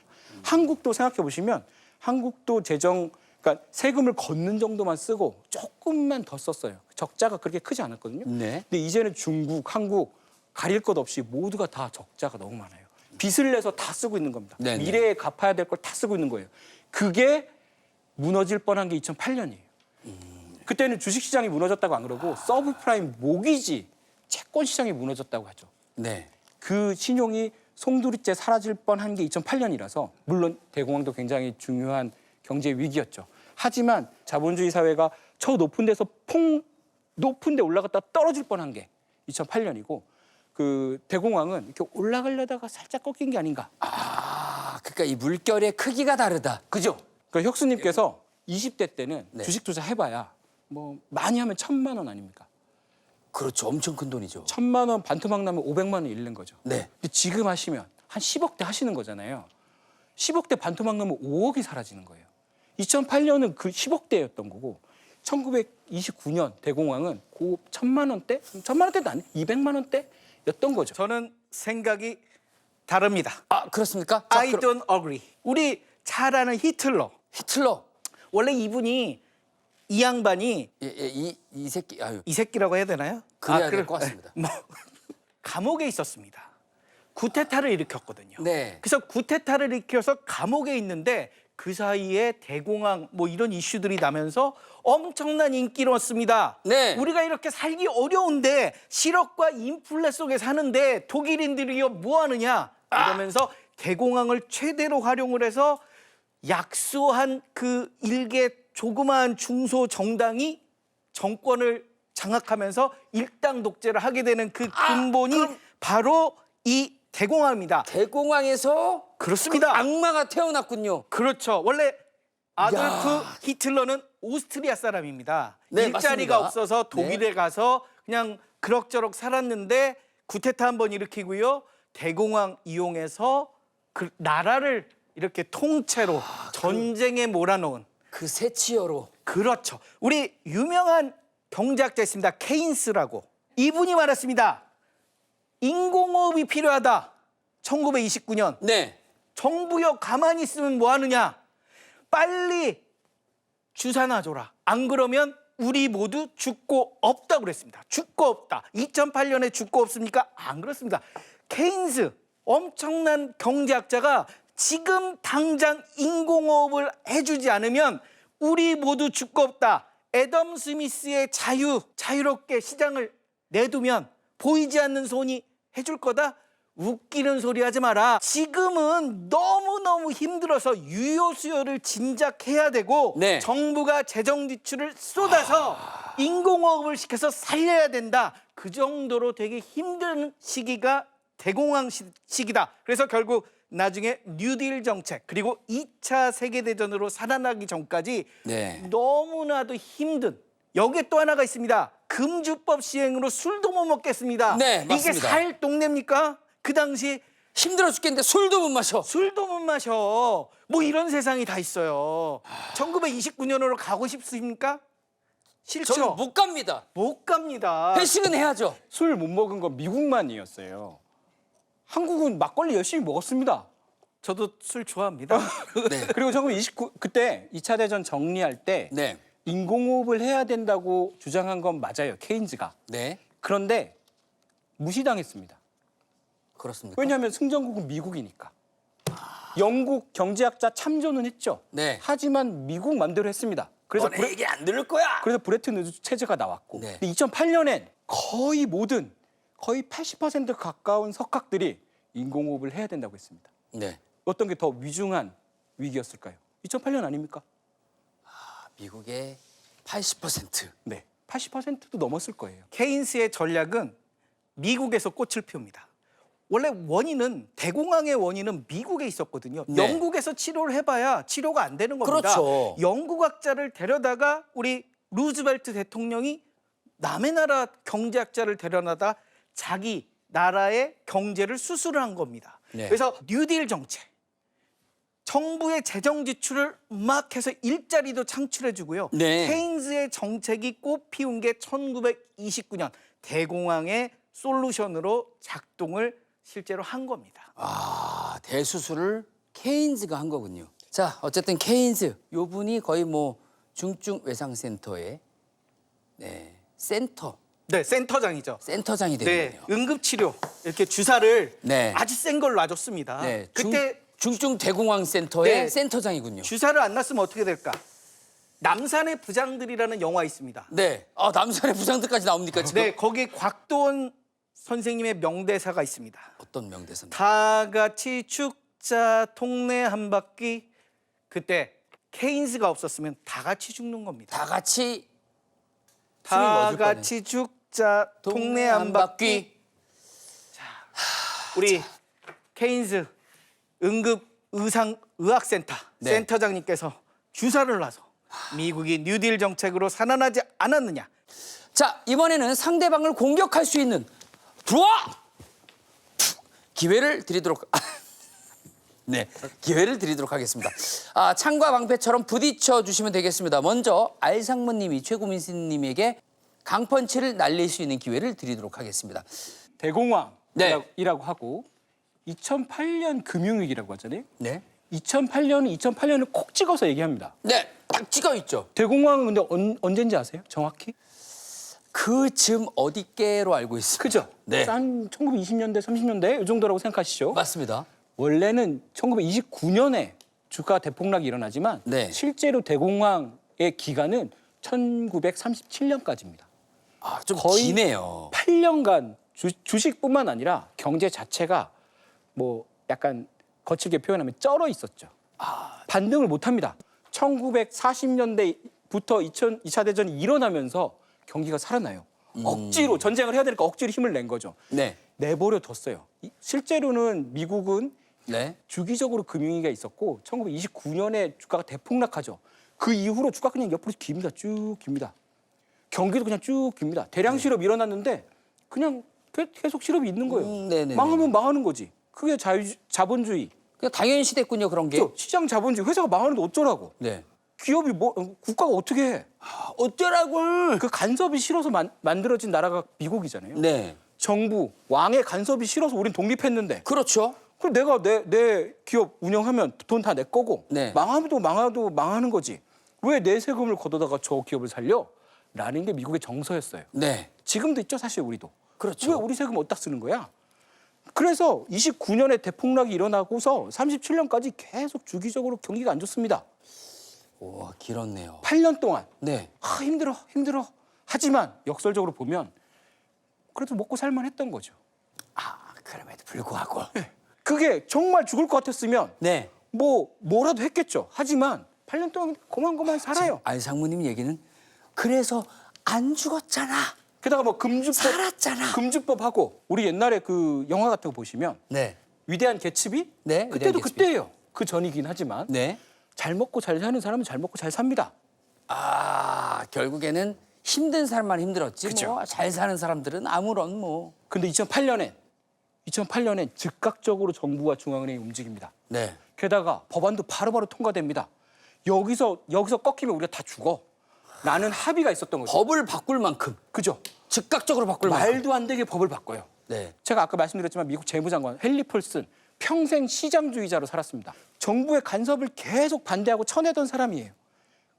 한국도 생각해 보시면 한국도 그러니까 세금을 걷는 정도만 쓰고 조금만 더 썼어요. 적자가 그렇게 크지 않았거든요. 네. 근데 이제는 중국, 한국 가릴 것 없이 모두가 다 적자가 너무 많아요. 빚을 내서 다 쓰고 있는 겁니다. 네네. 미래에 갚아야 될 걸 다 쓰고 있는 거예요. 그게 무너질 뻔한 게 2008년이에요. 그때는 주식시장이 무너졌다고 안 그러고 서브프라임 모기지 채권 시장이 무너졌다고 하죠. 네. 그 신용이 송두리째 사라질 뻔한 게 2008년이라서 물론 대공황도 굉장히 중요한 경제 위기였죠. 하지만 자본주의 사회가 저 높은 데서 높은 데 올라갔다 떨어질 뻔한 게 2008년이고 그 대공황은 이렇게 올라가려다가 살짝 꺾인 게 아닌가. 아, 그러니까 이 물결의 크기가 다르다. 그죠? 그러니까 혁수님께서 20대 때는 네. 주식 투자 해봐야 뭐 많이 하면 1,000만 원 아닙니까? 그렇죠. 엄청 큰 돈이죠. 1,000만 원 반토막 나면 500만 원 잃는 거죠. 네. 근데 지금 하시면 한 10억대 하시는 거잖아요. 10억대 반토막 나면 5억이 사라지는 거예요. 2008년은 그 10억대였던 거고 1929년 대공황은 그 1,000만 원대? 1,000만 원대도 아니 200만 원대였던 거죠. 저는 생각이 다릅니다. 아, 그렇습니까? 자, I don't agree. 우리 잘 아는 히틀러. 히틀러. 원래 이분이 이 양반이 예, 예, 이 새끼. 아유. 이 새끼라고 해야 되나요? 그래야 그래. 될 것 같습니다. 뭐 감옥에 있었습니다. 구테타를 일으켰거든요. 네. 그래서 구테타를 일으켜서 감옥에 있는데 그 사이에 대공황 뭐 이런 이슈들이 나면서 엄청난 인기를 얻습니다. 네. 우리가 이렇게 살기 어려운데 실업과 인플레 속에 사는데 독일인들이요 뭐 하느냐 이러면서 대공황을 최대로 활용을 해서 약소한 그 일개 조그마한 중소 정당이 정권을 장악하면서 일당 독재를 하게 되는 그 근본이 바로 이 대공황입니다. 대공황에서 그렇습니다. 그 악마가 태어났군요. 그렇죠. 원래 아돌프 야. 히틀러는 오스트리아 사람입니다. 네, 일자리가 맞습니다. 없어서 독일에 가서 그냥 그럭저럭 살았는데 구테타 한번 일으키고요. 대공황 이용해서 그 나라를 이렇게 통째로 전쟁에 몰아넣은 그 새치어로. 그렇죠. 우리 유명한 경제학자 있습니다. 케인스라고. 이분이 말했습니다. 인공호흡이 필요하다. 1929년. 네. 정부여 가만히 있으면 뭐 하느냐. 빨리 주사나 줘라. 안 그러면 우리 모두 죽고 없다 그랬습니다. 죽고 없다. 2008년에 죽고 없습니까? 안 그렇습니다. 케인스 엄청난 경제학자가 지금 당장 인공호흡을 해주지 않으면 우리 모두 죽고 없다. 애덤 스미스의 자유롭게 시장을 내두면 보이지 않는 손이 해줄 거다. 웃기는 소리 하지 마라. 지금은 너무너무 힘들어서 유효 수요를 진작해야 되고 네. 정부가 재정 지출을 쏟아서 인공호흡을 시켜서 살려야 된다. 그 정도로 되게 힘든 시기가 대공황 시기다. 그래서 결국 나중에 뉴딜 정책 그리고 2차 세계대전으로 살아나기 전까지 네. 너무나도 힘든 여기에 또 하나가 있습니다. 금주법 시행으로 술도 못 먹겠습니다. 네, 이게 맞습니다. 살 동네입니까? 그 당시 힘들어 죽겠는데 술도 못 마셔. 술도 못 마셔. 뭐 이런 세상이 다 있어요. 1929년으로 가고 싶습니까? 싫죠. 저는 못 갑니다. 못 갑니다. 회식은 해야죠. 술 못 먹은 건 미국만이었어요. 한국은 막걸리 열심히 먹었습니다. 저도 술 좋아합니다. 네. 그리고 1929 그때 2차 대전 정리할 때 네. 인공호흡을 해야 된다고 주장한 건 맞아요. 케인즈가. 네. 그런데 무시당했습니다. 그렇습니까? 왜냐하면 승전국은 미국이니까. 영국 경제학자 참조는 했죠. 네. 하지만 미국 맘대로 했습니다. 그래서 너네 얘기 안 들을 거야. 그래서 브레튼 우드 체제가 나왔고. 네. 근데 2008년엔 거의 80% 가까운 석학들이 인공호흡을 해야 된다고 했습니다. 네. 어떤 게 더 위중한 위기였을까요? 2008년 아닙니까? 미국의 80%. 네. 80%도 넘었을 거예요. 케인스의 전략은 미국에서 꽃을 피웁니다. 원래 원인은 대공황의 원인은 미국에 있었거든요. 네. 영국에서 치료를 해봐야 치료가 안 되는 겁니다. 그렇죠. 영국학자를 데려다가 우리 루즈벨트 대통령이 남의 나라 경제학자를 데려다가 자기 나라의 경제를 수술을 한 겁니다. 네. 그래서 뉴딜 정책, 정부의 재정 지출을 막 해서 일자리도 창출해주고요. 네. 케인즈의 정책이 꽃 피운 게 1929년 대공황의 솔루션으로 작동을 실제로 한 겁니다. 아, 대수술을 케인즈가 한 거군요. 자, 어쨌든 케인즈 요 분이 거의 뭐 중증 외상센터의 네, 네, 센터장이죠. 센터장이 네, 되거든요. 응급치료 이렇게 주사를 네. 아주 센 걸 놔줬습니다. 네, 그때 중증 대공황 센터의 네. 센터장이군요. 주사를 안 놨으면 어떻게 될까? 남산의 부장들이라는 영화 있습니다. 네. 아, 남산의 부장들까지 나옵니까 지금? 네, 거기 곽도원 선생님의 명대사가 있습니다. 어떤 명대사입니까? 다 같이 죽자 동네 한 바퀴. 그때 케인스가 없었으면 다 같이 죽는 겁니다. 다 같이 다 같이 죽자 동네 한 바퀴. 우리 케인즈 응급의학센터 네. 센터장님께서 주사를 놔서 미국이 뉴딜 정책으로 살아나지 않았느냐. 자, 이번에는 상대방을 공격할 수 있는 들어와! 기회를 드리도록 네, 기회를 드리도록 하겠습니다. 창과 방패처럼 부딪혀 주시면 되겠습니다. 먼저 알상무님이 최고민수님에게 강펀치를 날릴 수 있는 기회를 드리도록 하겠습니다. 대공황이라고 네. 하고 2008년 금융위기라고 하잖아요. 네, 2008년은 콕 찍어서 얘기합니다. 네, 딱 찍어 있죠. 대공황은 근데 언제인지 아세요? 정확히? 그 즈음 어디께로 알고 있습니다. 그죠? 네, 한 1920년대, 30년대 이 정도라고 생각하시죠? 맞습니다. 원래는 1929년에 주가 대폭락이 일어나지만 네. 실제로 대공황의 기간은 1937년까지입니다. 좀 거의 기네요. 8년간 주식뿐만 아니라 경제 자체가 뭐 약간 거칠게 표현하면 쩔어 있었죠. 반등을 못합니다. 1940년대부터 2차 대전이 일어나면서 경기가 살아나요. 억지로 전쟁을 해야 되니까 억지로 힘을 낸 거죠. 네, 내버려 뒀어요. 실제로는 미국은 네, 주기적으로 금융위기가 있었고 1929년에 주가가 대폭락하죠. 그 이후로 주가 그냥 옆으로 깁니다. 쭉 깁니다. 경기도 그냥 쭉 깁니다. 대량 실업 일어났는데 그냥 계속 실업이 있는 거예요. 네네네. 망하면 망하는 거지. 그게 자본주의. 그냥 당연시 됐군요, 그런 게. 시장 자본주의. 회사가 망하는데 어쩌라고. 네. 기업이 국가가 어떻게 해. 어쩌라고. 그 간섭이 싫어서 만들어진 나라가 미국이잖아요. 네, 정부, 왕의 간섭이 싫어서 우린 독립했는데 그렇죠. 그럼 내가 내 기업 운영하면 돈 다 내 거고 네. 망하도 망하는 거지. 왜 내 세금을 걷어다가 저 기업을 살려? 라는 게 미국의 정서였어요. 네, 지금도 있죠, 사실 우리도. 그렇죠. 왜 우리 세금 어디다 쓰는 거야? 그래서 29년에 대폭락이 일어나고서 37년까지 계속 주기적으로 경기가 안 좋습니다. 오, 길었네요. 8년 동안 네, 힘들어. 하지만 역설적으로 보면 그래도 먹고 살만 했던 거죠. 그럼에도 불구하고. 그게 정말 죽을 것 같았으면 네. 뭐라도 했겠죠. 하지만 8년 동안 고만고만 살아요. 알상무님 얘기는 그래서 안 죽었잖아. 게다가 뭐 금주법 살았잖아. 금주법하고 우리 옛날에 그 영화 같은 거 보시면 네, 위대한 개츠비? 네, 그때도 위대한 개츠비. 그때예요. 그 전이긴 하지만 네. 잘 먹고 잘 사는 사람은 잘 먹고 잘 삽니다. 결국에는 힘든 사람만 힘들었지. 그죠. 뭐 잘 사는 사람들은 아무런 뭐. 근데 2008년엔 즉각적으로 정부와 중앙은행이 움직입니다. 네. 게다가 법안도 바로바로 통과됩니다. 여기서 꺾이면 우리가 다 죽어. 라는 합의가 있었던 거죠. 법을 바꿀 만큼 그죠? 즉각적으로 바꿀 만큼. 말도 안 되게 법을 바꿔요. 네. 제가 아까 말씀드렸지만 미국 재무장관 헨리 폴슨 평생 시장주의자로 살았습니다. 정부의 간섭을 계속 반대하고 쳐내던 사람이에요.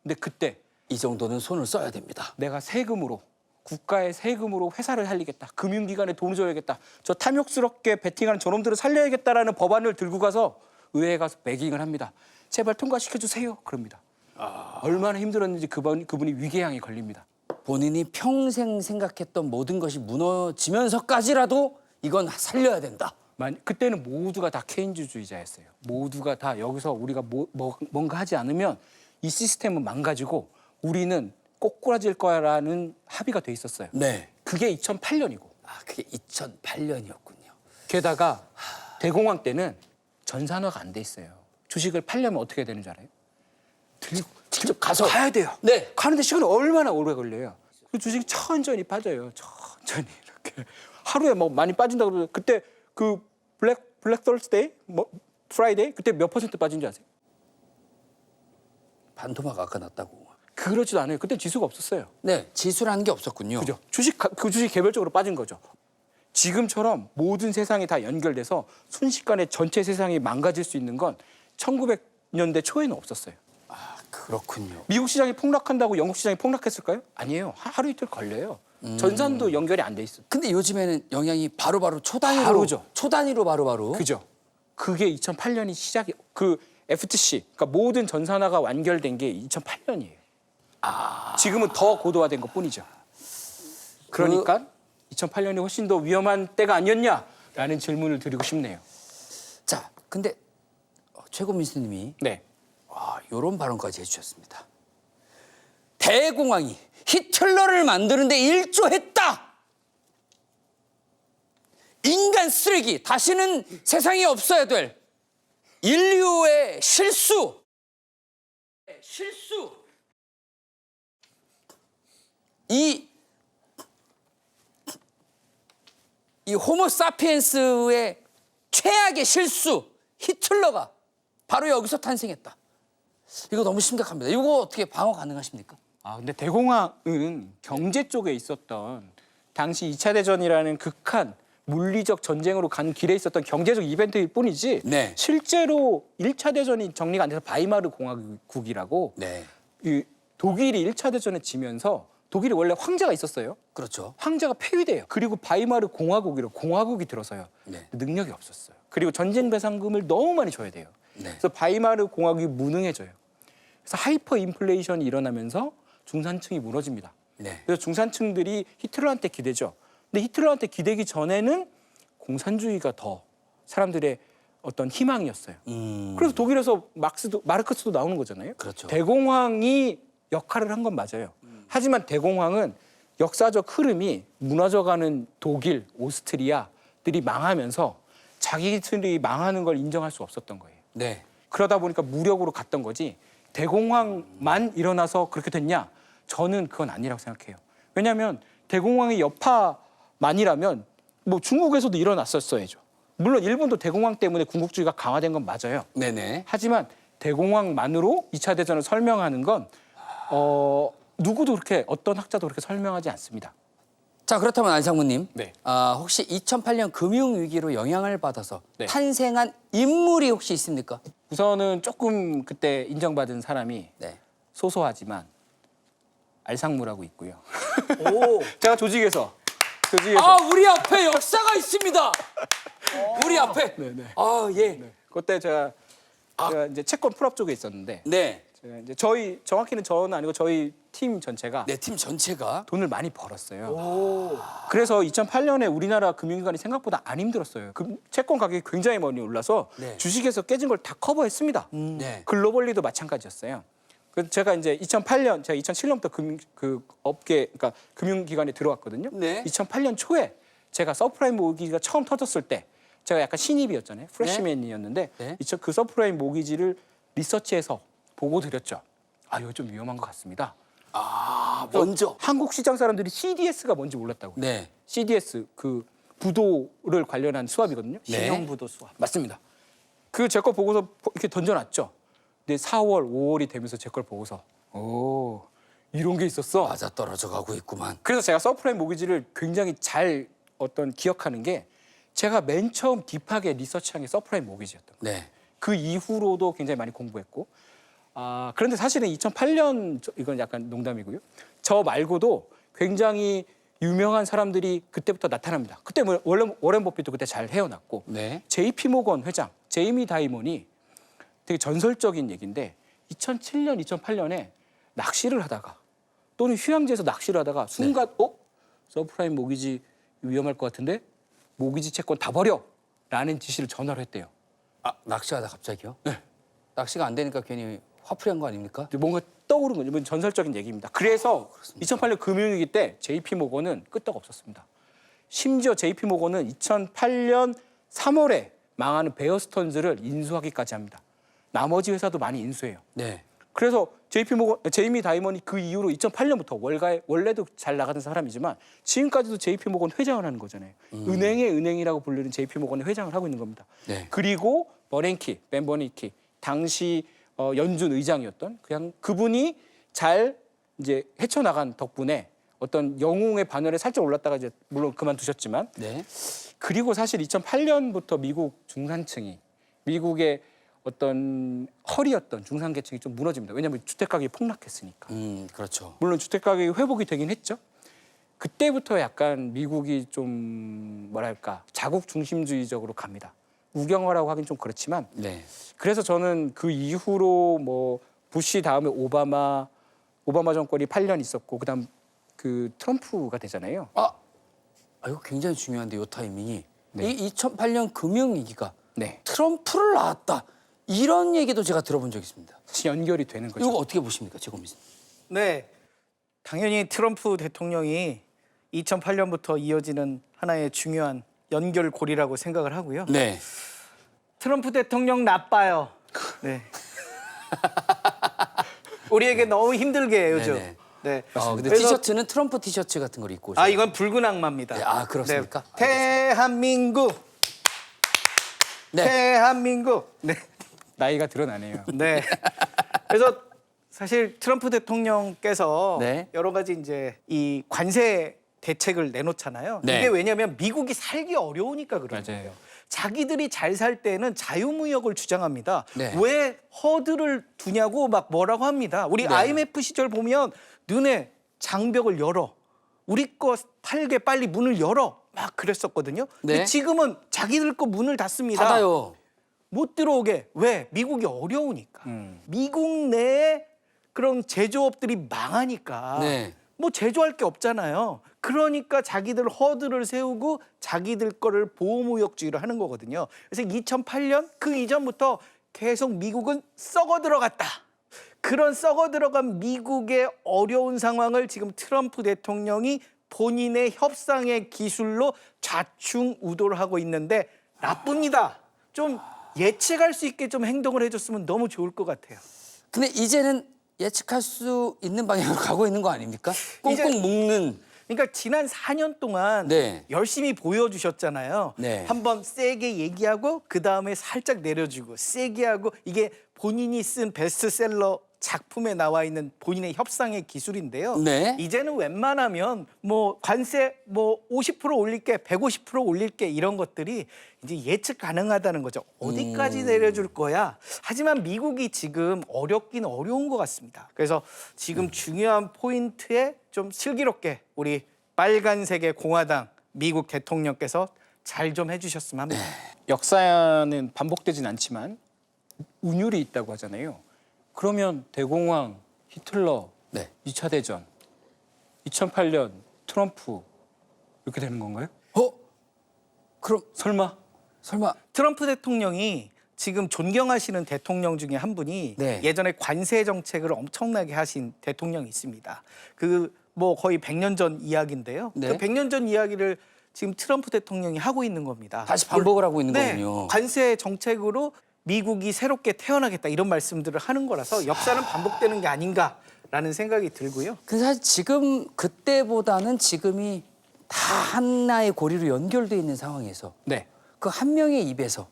근데 그때 이 정도는 손을 써야 됩니다. 내가 세금으로 국가의 세금으로 회사를 살리겠다. 금융기관에 돈을 줘야겠다. 저 탐욕스럽게 베팅하는 저놈들을 살려야겠다라는 법안을 들고 가서 의회에 가서 매깅을 합니다. 제발 통과시켜주세요. 그럽니다. 얼마나 힘들었는지 그분이 위궤양에 걸립니다. 본인이 평생 생각했던 모든 것이 무너지면서까지라도 이건 살려야 된다. 그때는 모두가 다 케인즈주의자였어요. 모두가 다 여기서 우리가 뭔가 하지 않으면 이 시스템은 망가지고 우리는 꼬꾸라질 거야라는 합의가 돼 있었어요. 네. 그게 2008년이고 그게 2008년이었군요. 게다가 대공황 때는 전산화가 안 돼 있어요. 주식을 팔려면 어떻게 해야 되는 줄 알아요? 직접 가서 가야 돼요. 네. 가는데 시간이 얼마나 오래 걸려요. 그 주식이 천천히 빠져요. 천천히 이렇게 하루에 뭐 많이 빠진다고 그러죠. 그때 그 블랙 털스데이, 프라이데이 그때 몇 퍼센트 빠진 줄 아세요? 반토막 아까 났다고. 그렇지도 않아요. 그때 지수가 없었어요. 네, 지수라는 게 없었군요. 그죠? 그 주식 개별적으로 빠진 거죠. 지금처럼 모든 세상이 다 연결돼서 순식간에 전체 세상이 망가질 수 있는 건 1900년대 초에는 없었어요. 그렇군요. 미국 시장이 폭락한다고 영국 시장이 폭락했을까요? 아니에요. 하루 이틀 걸려요. 전산도 연결이 안 돼 있어. 근데 요즘에는 영향이 바로바로 초단위로 바로죠. 초단위로 바로바로. 그죠? 그게 2008년이 시작이 그 FTC 그러니까 모든 전산화가 완결된 게 2008년이에요. 지금은 더 고도화된 것뿐이죠. 그러니까 2008년이 훨씬 더 위험한 때가 아니었냐라는 질문을 드리고 싶네요. 자, 근데 최고민수님이 네. 이런 발언까지 해주셨습니다. 대공황이 히틀러를 만드는데 일조했다. 인간 쓰레기, 다시는 세상에 없어야 될 인류의 실수. 이 호모사피엔스의 최악의 실수, 히틀러가 바로 여기서 탄생했다. 이거 너무 심각합니다. 이거 어떻게 방어 가능하십니까? 근데 대공황은 경제 쪽에 있었던 당시 2차 대전이라는 극한 물리적 전쟁으로 가는 길에 있었던 경제적 이벤트일 뿐이지 네. 실제로 1차 대전이 정리가 안 돼서 바이마르 공화국이라고 네, 이 독일이 1차 대전에 지면서 독일이 원래 황제가 있었어요. 그렇죠. 황제가 폐위돼요. 그리고 바이마르 공화국이라고 공화국이 들어서요. 네. 능력이 없었어요. 그리고 전쟁 배상금을 너무 많이 줘야 돼요. 네. 그래서 바이마르 공화국이 무능해져요. 그래서 하이퍼 인플레이션이 일어나면서 중산층이 무너집니다. 네. 그래서 중산층들이 히틀러한테 기대죠. 근데 히틀러한테 기대기 전에는 공산주의가 더 사람들의 어떤 희망이었어요. 그래서 독일에서 마르크스도 나오는 거잖아요. 그렇죠. 대공황이 역할을 한 건 맞아요. 하지만 대공황은 역사적 흐름이 무너져가는 독일, 오스트리아들이 망하면서 자기들이 망하는 걸 인정할 수 없었던 거예요. 네. 그러다 보니까 무력으로 갔던 거지 대공황만 일어나서 그렇게 됐냐? 저는 그건 아니라고 생각해요. 왜냐하면 대공황의 여파만이라면 뭐 중국에서도 일어났었어야죠. 물론 일본도 대공황 때문에 군국주의가 강화된 건 맞아요. 네네. 하지만 대공황만으로 2차 대전을 설명하는 건 누구도 그렇게 어떤 학자도 그렇게 설명하지 않습니다. 자, 그렇다면 안상무님, 네. 혹시 2008년 금융위기로 영향을 받아서 네. 탄생한 인물이 혹시 있습니까? 우선은 조금 그때 인정받은 사람이 네. 소소하지만 알상무라고 있고요. 오. 제가 조직에서 우리 앞에 역사가 있습니다. 우리 앞에. 네네. 예. 그때 제가 이제 채권 풀업 쪽에 있었는데 네. 제가 이제 정확히는 저는 아니고 저희 팀 전체가 네, 팀 전체가. 돈을 많이 벌었어요. 그래서 2008년에 우리나라 금융기관이 생각보다 안 힘들었어요. 채권 가격이 굉장히 많이 올라서 네. 주식에서 깨진 걸 다 커버했습니다. 네. 글로벌리도 마찬가지였어요. 그래서 제가 이제 2008년, 제가 2007년부터 그러니까 금융기관에 들어왔거든요. 네. 2008년 초에 제가 서프라임 모기지가 처음 터졌을 때 제가 약간 신입이었잖아요. 프레시맨이었는데 네. 그 서프라임 모기지를 리서치해서 보고 드렸죠. 이거 좀 위험한 것 같습니다. 먼저. 한국 시장 사람들이 CDS가 뭔지 몰랐다고. 네. CDS 그 부도를 관련한 수합이거든요. 네. 신용부도 수합. 맞습니다. 그 제 거 보고서 이렇게 던져놨죠. 근데 4월, 5월이 되면서 제 걸 보고서 이런 게 있었어. 맞아 떨어져 가고 있구만. 그래서 제가 서프라임 모기지를 굉장히 잘 기억하는 게 제가 맨 처음 딥하게 리서치한 게 서프라임 모기지였던 거예요. 네. 그 이후로도 굉장히 많이 공부했고 그런데 사실은 2008년 이건 약간 농담이고요. 저 말고도 굉장히 유명한 사람들이 그때부터 나타납니다. 그때 워렌 버핏도 그때 잘 헤어났고 네. JP 모건 회장 제이미 다이먼이 되게 전설적인 얘기인데 2007년, 2008년에 낚시를 하다가 또는 휴양지에서 낚시를 하다가 순간 서프라임 모기지 위험할 것 같은데 모기지 채권 다 버려라는 지시를 전화로 했대요. 낚시하다 갑자기요? 네. 낚시가 안 되니까 괜히 화풀이한 거 아닙니까? 뭔가 떠오른 거죠. 이건 전설적인 얘기입니다. 그래서 2008년 금융위기 때 JP 모건은 끄떡 없었습니다. 심지어 JP 모건은 2008년 3월에 망하는 베어스턴즈를 인수하기까지 합니다. 나머지 회사도 많이 인수해요. 네. 그래서 제이미 다이먼이 그 이후로 2008년부터 원래도 잘 나가던 사람이지만 지금까지도 JP 모건 회장을 하는 거잖아요. 은행의 은행이라고 불리는 JP 모건의 회장을 하고 있는 겁니다. 네. 그리고 벤 버냉키 당시 연준 의장이었던 그분이 잘 이제 헤쳐나간 덕분에 어떤 영웅의 반열에 살짝 올랐다가 이제 물론 그만두셨지만 네. 그리고 사실 2008년부터 미국 중산층이 미국의 어떤 허리였던 중산계층이 좀 무너집니다. 왜냐하면 주택 가격이 폭락했으니까. 그렇죠. 물론 주택 가격이 회복이 되긴 했죠. 그때부터 약간 미국이 좀 뭐랄까 자국 중심주의적으로 갑니다. 우경화라고 하긴 좀 그렇지만 네. 그래서 저는 그 이후로 뭐 부시 다음에 오바마 정권이 8년 있었고 그다음 그 트럼프가 되잖아요. 이거 굉장히 중요한데 요 타이밍이 네. 이 2008년 금융위기가 네. 트럼프를 낳았다 이런 얘기도 제가 들어본 적이 있습니다. 사실 연결이 되는 거죠. 이거 어떻게 보십니까, 최고민? 네, 당연히 트럼프 대통령이 2008년부터 이어지는 하나의 중요한 연결고리라고 생각을 하고요. 네. 트럼프 대통령 나빠요. 네. 우리에게 너무 힘들게 해요, 요즘. 네네. 네. 근데 그래서- 티셔츠는 트럼프 티셔츠 같은 걸 입고 오셔요. 아, 이건 붉은 악마입니다. 네, 아, 그렇습니까? 네. 대한민국. 네. 대한민국. 네. 나이가 드러나네요. 네. 그래서 사실 트럼프 대통령께서 네. 여러 가지 이제 이 관세 대책을 내놓잖아요. 네. 이게 왜냐하면 미국이 살기 어려우니까 그런 맞아요. 거예요. 자기들이 잘 살 때는 자유무역을 주장합니다. 네. 왜 허들을 두냐고 막 뭐라고 합니다. 우리 네. IMF 시절 보면 눈에 장벽을 열어. 우리 거 팔게 빨리 문을 열어. 막 그랬었거든요. 근데 네. 지금은 자기들 거 문을 닫습니다. 닫아요. 못 들어오게. 왜? 미국이 어려우니까. 미국 내에 그런 제조업들이 망하니까 네. 뭐 제조할 게 없잖아요. 그러니까 자기들 허들을 세우고 자기들 거를 보호무역주의를 하는 거거든요. 그래서 2008년 그 이전부터 계속 미국은 썩어 들어갔다. 그런 썩어 들어간 미국의 어려운 상황을 지금 트럼프 대통령이 본인의 협상의 기술로 좌충우돌 하고 있는데 나쁩니다. 좀 예측할 수 있게 좀 행동을 해줬으면 너무 좋을 것 같아요. 근데 이제는 예측할 수 있는 방향으로 가고 있는 거 아닙니까? 이제- 꽁꽁 묶는. 그러니까 지난 4년 동안 네. 열심히 보여주셨잖아요. 네. 한번 세게 얘기하고 그 다음에 살짝 내려주고 세게 하고 이게 본인이 쓴 베스트셀러 작품에 나와 있는 본인의 협상의 기술인데요. 네. 이제는 웬만하면 뭐 관세 뭐 50% 올릴게, 150% 올릴게 이런 것들이 이제 예측 가능하다는 거죠. 어디까지 내려줄 거야? 하지만 미국이 지금 어렵긴 어려운 것 같습니다. 그래서 지금 중요한 포인트에 좀 슬기롭게 우리 빨간색의 공화당 미국 대통령께서 잘 좀 해주셨으면 합니다. 역사는 반복되진 않지만 운율이 있다고 하잖아요. 그러면 대공황, 히틀러, 네. 2차 대전, 2008년 트럼프 이렇게 되는 건가요? 그럼 설마? 설마 트럼프 대통령이 지금 존경하시는 대통령 중에 한 분이 네. 예전에 관세 정책을 엄청나게 하신 대통령이 있습니다. 그 뭐 거의 100년 전 이야기인데요. 네. 그 100년 전 이야기를 지금 트럼프 대통령이 하고 있는 겁니다. 다시 반복을 하고 있는 네, 거군요. 관세 정책으로 미국이 새롭게 태어나겠다 이런 말씀들을 하는 거라서 역사는 반복되는 게 아닌가라는 생각이 들고요. 근데 사실 지금 그때보다는 지금이 다 하나의 고리로 연결돼 있는 상황에서 네. 그 한 명의 입에서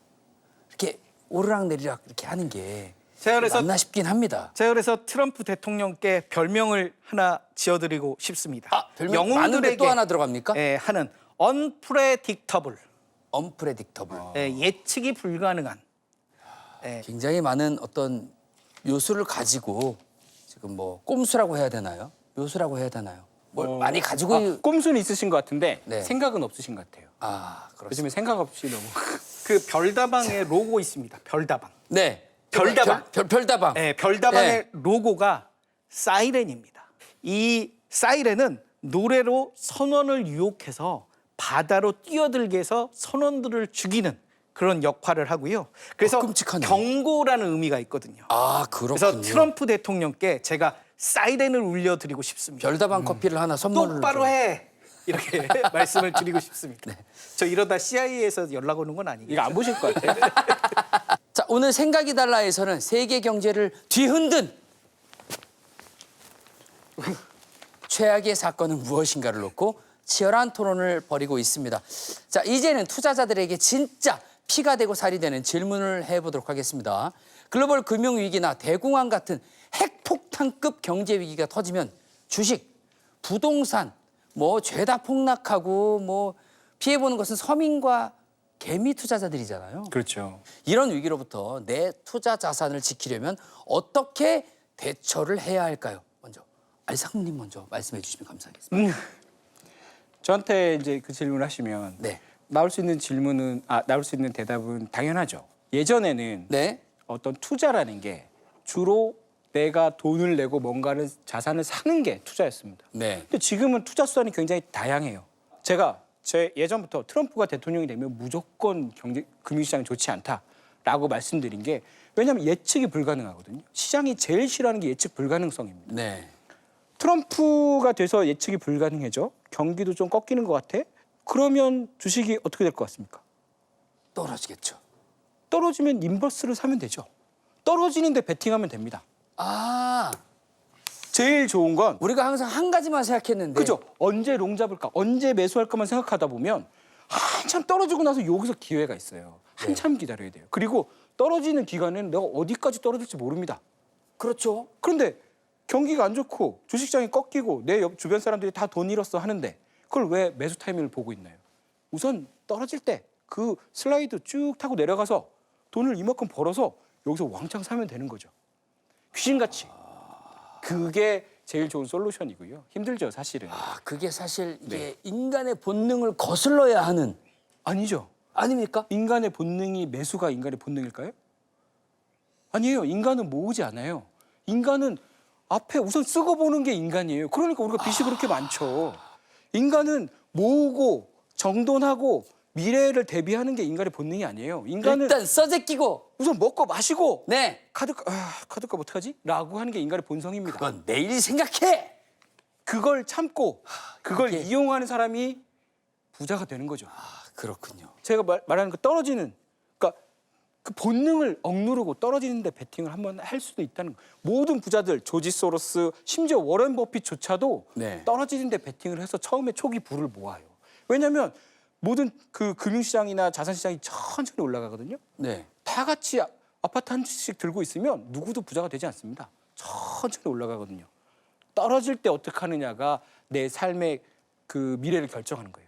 이렇게 오르락내리락 이렇게 하는 게 제가 그래서 맞나 싶긴 합니다. 제가 그래서 트럼프 대통령께 별명을 하나 지어드리고 싶습니다. 별명 많은데 또 하나 들어갑니까? 예, 하는 unpredictable, 언프레딕터블. 예측이 불가능한. 예, 굉장히 많은 어떤 요소를 가지고 지금 뭐 꼼수라고 해야 되나요? 요소라고 해야 되나요? 뭘 많이 가지고 꼼수는 있으신 것 같은데 네. 생각은 없으신 것 같아요. 그렇습니다. 요즘에 생각 없이 너무 그 별다방의 로고 있습니다. 별다방. 네. 별다방. 별다방. 예, 별다방의 네. 로고가 사이렌입니다. 이 사이렌은 노래로 선원을 유혹해서 바다로 뛰어들게 해서 선원들을 죽이는 그런 역할을 하고요. 그래서 끔찍하네요. 경고라는 의미가 있거든요. 그렇군요. 그래서 트럼프 대통령께 제가 사이렌을 울려드리고 싶습니다. 별다방 커피를 하나 선물을 똑바로 좀- 해! 이렇게 말씀을 드리고 싶습니다. 저 이러다 CIA에서 연락 오는 건 아니겠죠? 이거 안 보실 것 같아요. 자, 오늘 생각이 달라에서는 세계 경제를 뒤흔든 최악의 사건은 무엇인가를 놓고 치열한 토론을 벌이고 있습니다. 자, 이제는 투자자들에게 진짜 피가 되고 살이 되는 질문을 해보도록 하겠습니다. 글로벌 금융위기나 대공황 같은 핵폭탄급 경제 위기가 터지면 주식, 부동산, 뭐 죄다 폭락하고 뭐 피해보는 것은 서민과 개미 투자자들이잖아요. 그렇죠. 이런 위기로부터 내 투자 자산을 지키려면 어떻게 대처를 해야 할까요? 먼저 알상무님 먼저 말씀해 주시면 감사하겠습니다. 저한테 이제 그 질문을 하시면 네. 나올 수 있는 질문은 나올 수 있는 대답은 당연하죠. 예전에는 네. 어떤 투자라는 게 주로 내가 돈을 내고 뭔가를 자산을 사는 게 투자였습니다. 네. 근데 지금은 투자 수단이 굉장히 다양해요. 제가 제 예전부터 트럼프가 대통령이 되면 무조건 금융시장이 좋지 않다라고 말씀드린 게 왜냐하면 예측이 불가능하거든요. 시장이 제일 싫어하는 게 예측 불가능성입니다. 네. 트럼프가 돼서 예측이 불가능해져. 경기도 좀 꺾이는 것 같아. 그러면 주식이 어떻게 될 것 같습니까? 떨어지겠죠. 떨어지면 인버스를 사면 되죠. 떨어지는데 베팅하면 됩니다. 아, 제일 좋은 건 우리가 항상 한 가지만 생각했는데. 그죠? 언제 롱 잡을까? 언제 매수할까만 생각하다 보면 한참 떨어지고 나서 여기서 기회가 있어요. 한참 기다려야 돼요. 그리고 떨어지는 기간에는 내가 어디까지 떨어질지 모릅니다. 그렇죠. 그런데 경기가 안 좋고 주식시장이 꺾이고 내 주변 사람들이 다 돈 잃었어 하는데 그걸 왜 매수 타이밍을 보고 있나요? 우선 떨어질 때 그 슬라이드 쭉 타고 내려가서 돈을 이만큼 벌어서 여기서 왕창 사면 되는 거죠. 귀신같이. 그게 제일 좋은 솔루션이고요. 힘들죠, 사실은. 아, 그게 사실 이게 인간의 본능을 거슬러야 하는 아니죠. 아닙니까? 인간의 본능이 매수가 인간의 본능일까요? 아니에요. 인간은 모으지 않아요. 인간은 앞에 우선 쓰고 보는 게 인간이에요. 그러니까 우리가 빚이 그렇게 많죠. 인간은 모으고 정돈하고 미래를 대비하는 게 인간의 본능이 아니에요. 인간은 일단 써제끼고. 우선 먹고 마시고 네. 카드값 어떡하지? 라고 하는 게 인간의 본성입니다. 그건 내일 생각해. 그걸 참고 그걸 그게- 이용하는 사람이 부자가 되는 거죠. 아, 그렇군요. 제가 말하는 그 떨어지는 그러니까 그 본능을 억누르고 떨어지는데 베팅을 한번 할 수도 있다는 거예요. 모든 부자들 조지 소로스 심지어 워렌 버핏조차도 네. 떨어지는데 베팅을 해서 처음에 초기 부를 모아요. 왜냐하면 모든 그 금융시장이나 자산시장이 천천히 올라가거든요. 네. 다 같이 아파트 한 채씩 들고 있으면 누구도 부자가 되지 않습니다. 천천히 올라가거든요. 떨어질 때 어떻게 하느냐가 내 삶의 그 미래를 결정하는 거예요.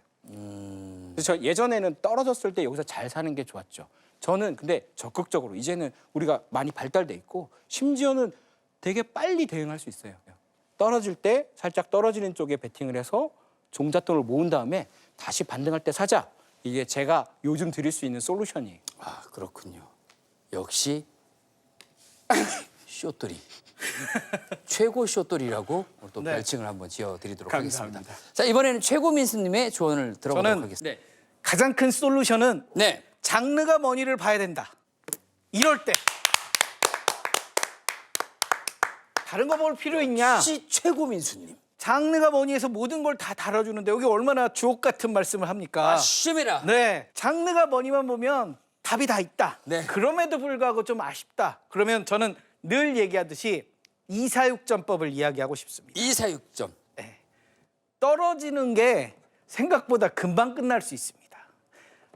그래서 저 예전에는 떨어졌을 때 여기서 잘 사는 게 좋았죠. 저는 근데 적극적으로 이제는 우리가 많이 발달돼 있고 심지어는 되게 빨리 대응할 수 있어요. 떨어질 때 살짝 떨어지는 쪽에 베팅을 해서 종잣돈을 모은 다음에 다시 반등할 때 사자. 이게 제가 요즘 드릴 수 있는 솔루션이에요. 아, 그렇군요. 역시 쇼돌이. 최고 쇼돌이라고 또 네. 별칭을 한번 지어드리도록 감사합니다. 하겠습니다. 자, 이번에는 최고 민수님의 조언을 들어보도록 저는 하겠습니다. 가장 큰 솔루션은 네. 장르가 뭐니를 봐야 된다. 이럴 때 다른 거 볼 필요 있냐? 혹시 최고 민수님. 장르가 뭐니 해서 모든 걸 다 다뤄주는데 여기 얼마나 주옥 같은 말씀을 합니까? 아쉽니다. 네, 장르가 뭐니만 보면 답이 다 있다. 네. 그럼에도 불구하고 좀 아쉽다. 그러면 저는 늘 얘기하듯이 이사육전법을 이야기하고 싶습니다. 이사육점. 떨어지는 게 생각보다 금방 끝날 수 있습니다.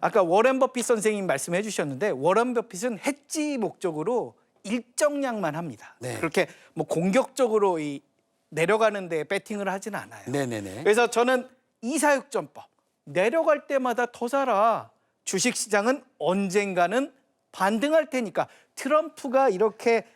아까 워렌 버핏 선생님 말씀해 주셨는데 워렌 버핏은 해지 목적으로 일정량만 합니다. 네. 그렇게 뭐 공격적으로 이 내려가는 데 배팅을 하진 않아요. 네네네. 그래서 저는 이사육전법 내려갈 때마다 더 사라. 주식시장은 언젠가는 반등할 테니까 트럼프가 이렇게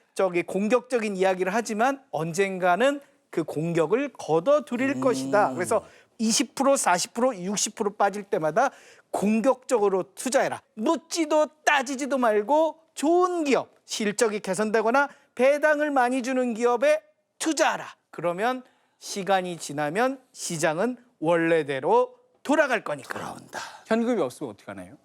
공격적인 이야기를 하지만 언젠가는 그 공격을 걷어들일 것이다. 그래서 20%, 40%, 60% 빠질 때마다 공격적으로 투자해라. 묻지도 따지지도 말고 좋은 기업, 실적이 개선되거나 배당을 많이 주는 기업에 투자하라. 그러면 시간이 지나면 시장은 원래대로 돌아갈 거니까. 돌아온다. 현금이 없으면 어떻게 하나요?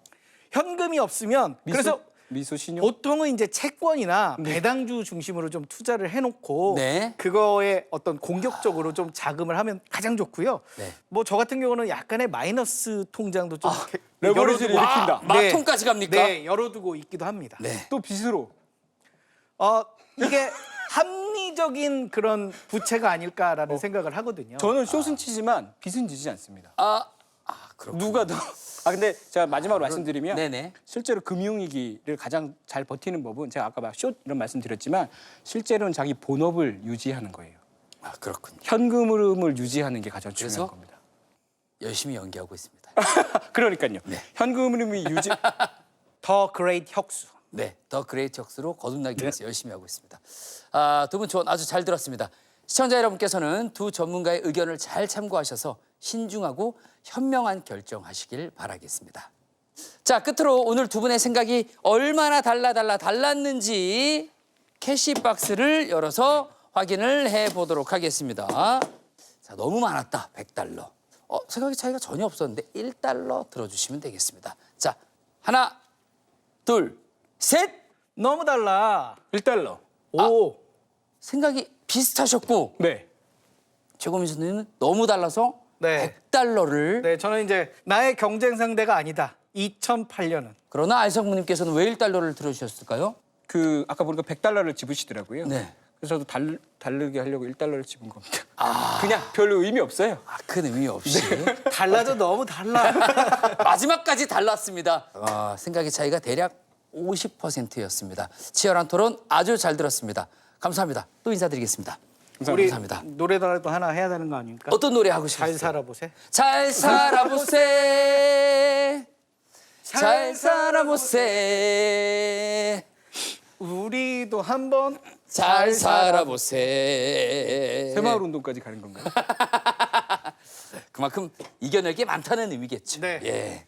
현금이 없으면 그래서 미수 신용 보통은 이제 채권이나 배당주 중심으로 좀 투자를 해놓고 네. 그거에 어떤 공격적으로 좀 자금을 하면 가장 좋고요. 네. 뭐 저 같은 경우는 약간의 마이너스 통장도 좀 이렇게 레버리지를 열어두고- 일으킨다. 마통까지 갑니까? 네, 열어두고 있기도 합니다. 네. 또 빚으로 이게 합리적인 그런 부채가 아닐까라는 생각을 하거든요. 저는 숏은 치지만 빚은 지지 않습니다. 그렇군요. 누가 더 근데 제가 마지막으로 말씀드리면 네네. 실제로 금융위기를 가장 잘 버티는 법은 제가 아까 막 숏 이런 말씀드렸지만 실제로는 자기 본업을 유지하는 거예요. 아, 그렇군요. 현금 흐름을 유지하는 게 가장 그래서? 중요한 겁니다. 열심히 연기하고 있습니다. 그러니까요. 현금 흐름이 유지 더 그레이트 혁수. 네, 더 그레이트 혁수로 거듭나기 위해서 열심히 하고 있습니다. 아, 두 분 조언 아주 잘 들었습니다. 시청자 여러분께서는 두 전문가의 의견을 잘 참고하셔서 신중하고 현명한 결정하시길 바라겠습니다. 자, 끝으로 오늘 두 분의 생각이 얼마나 달랐는지 캐시박스를 열어서 확인을 해보도록 하겠습니다. 자, 너무 많았다, 100달러. 생각의 차이가 전혀 없었는데 1달러 들어주시면 되겠습니다. 자, 하나, 둘, 셋! 너무 달라. 1달러. 오. 생각이 비슷하셨고 네. 최고민 선생님은 너무 달라서 네. 100달러를. 네, 저는 이제 나의 경쟁 상대가 아니다. 2008년은. 그러나 안성무님께서는 왜 1달러를 들어주셨을까요? 그 아까 보니까 100달러를 집으시더라고요. 네. 그래서 저도 다르게 하려고 1달러를 집은 겁니다. 그냥 별로 의미 없어요. 큰 의미 없이. 달라도 너무 달라. 마지막까지 달랐습니다. 생각의 차이가 대략 50%였습니다. 치열한 토론 아주 잘 들었습니다. 감사합니다. 또 인사드리겠습니다. 우리 감사합니다. 노래라도 하나 해야 되는 거 아닙니까? 어떤 노래 하고 싶으세요? 잘 살아보세. 잘 살아보세. 잘 살아보세. 우리도 한번 잘 살아보세. 새마을 운동까지 가는 건가요? 그만큼 이겨낼 게 많다는 의미겠죠. 네. 예.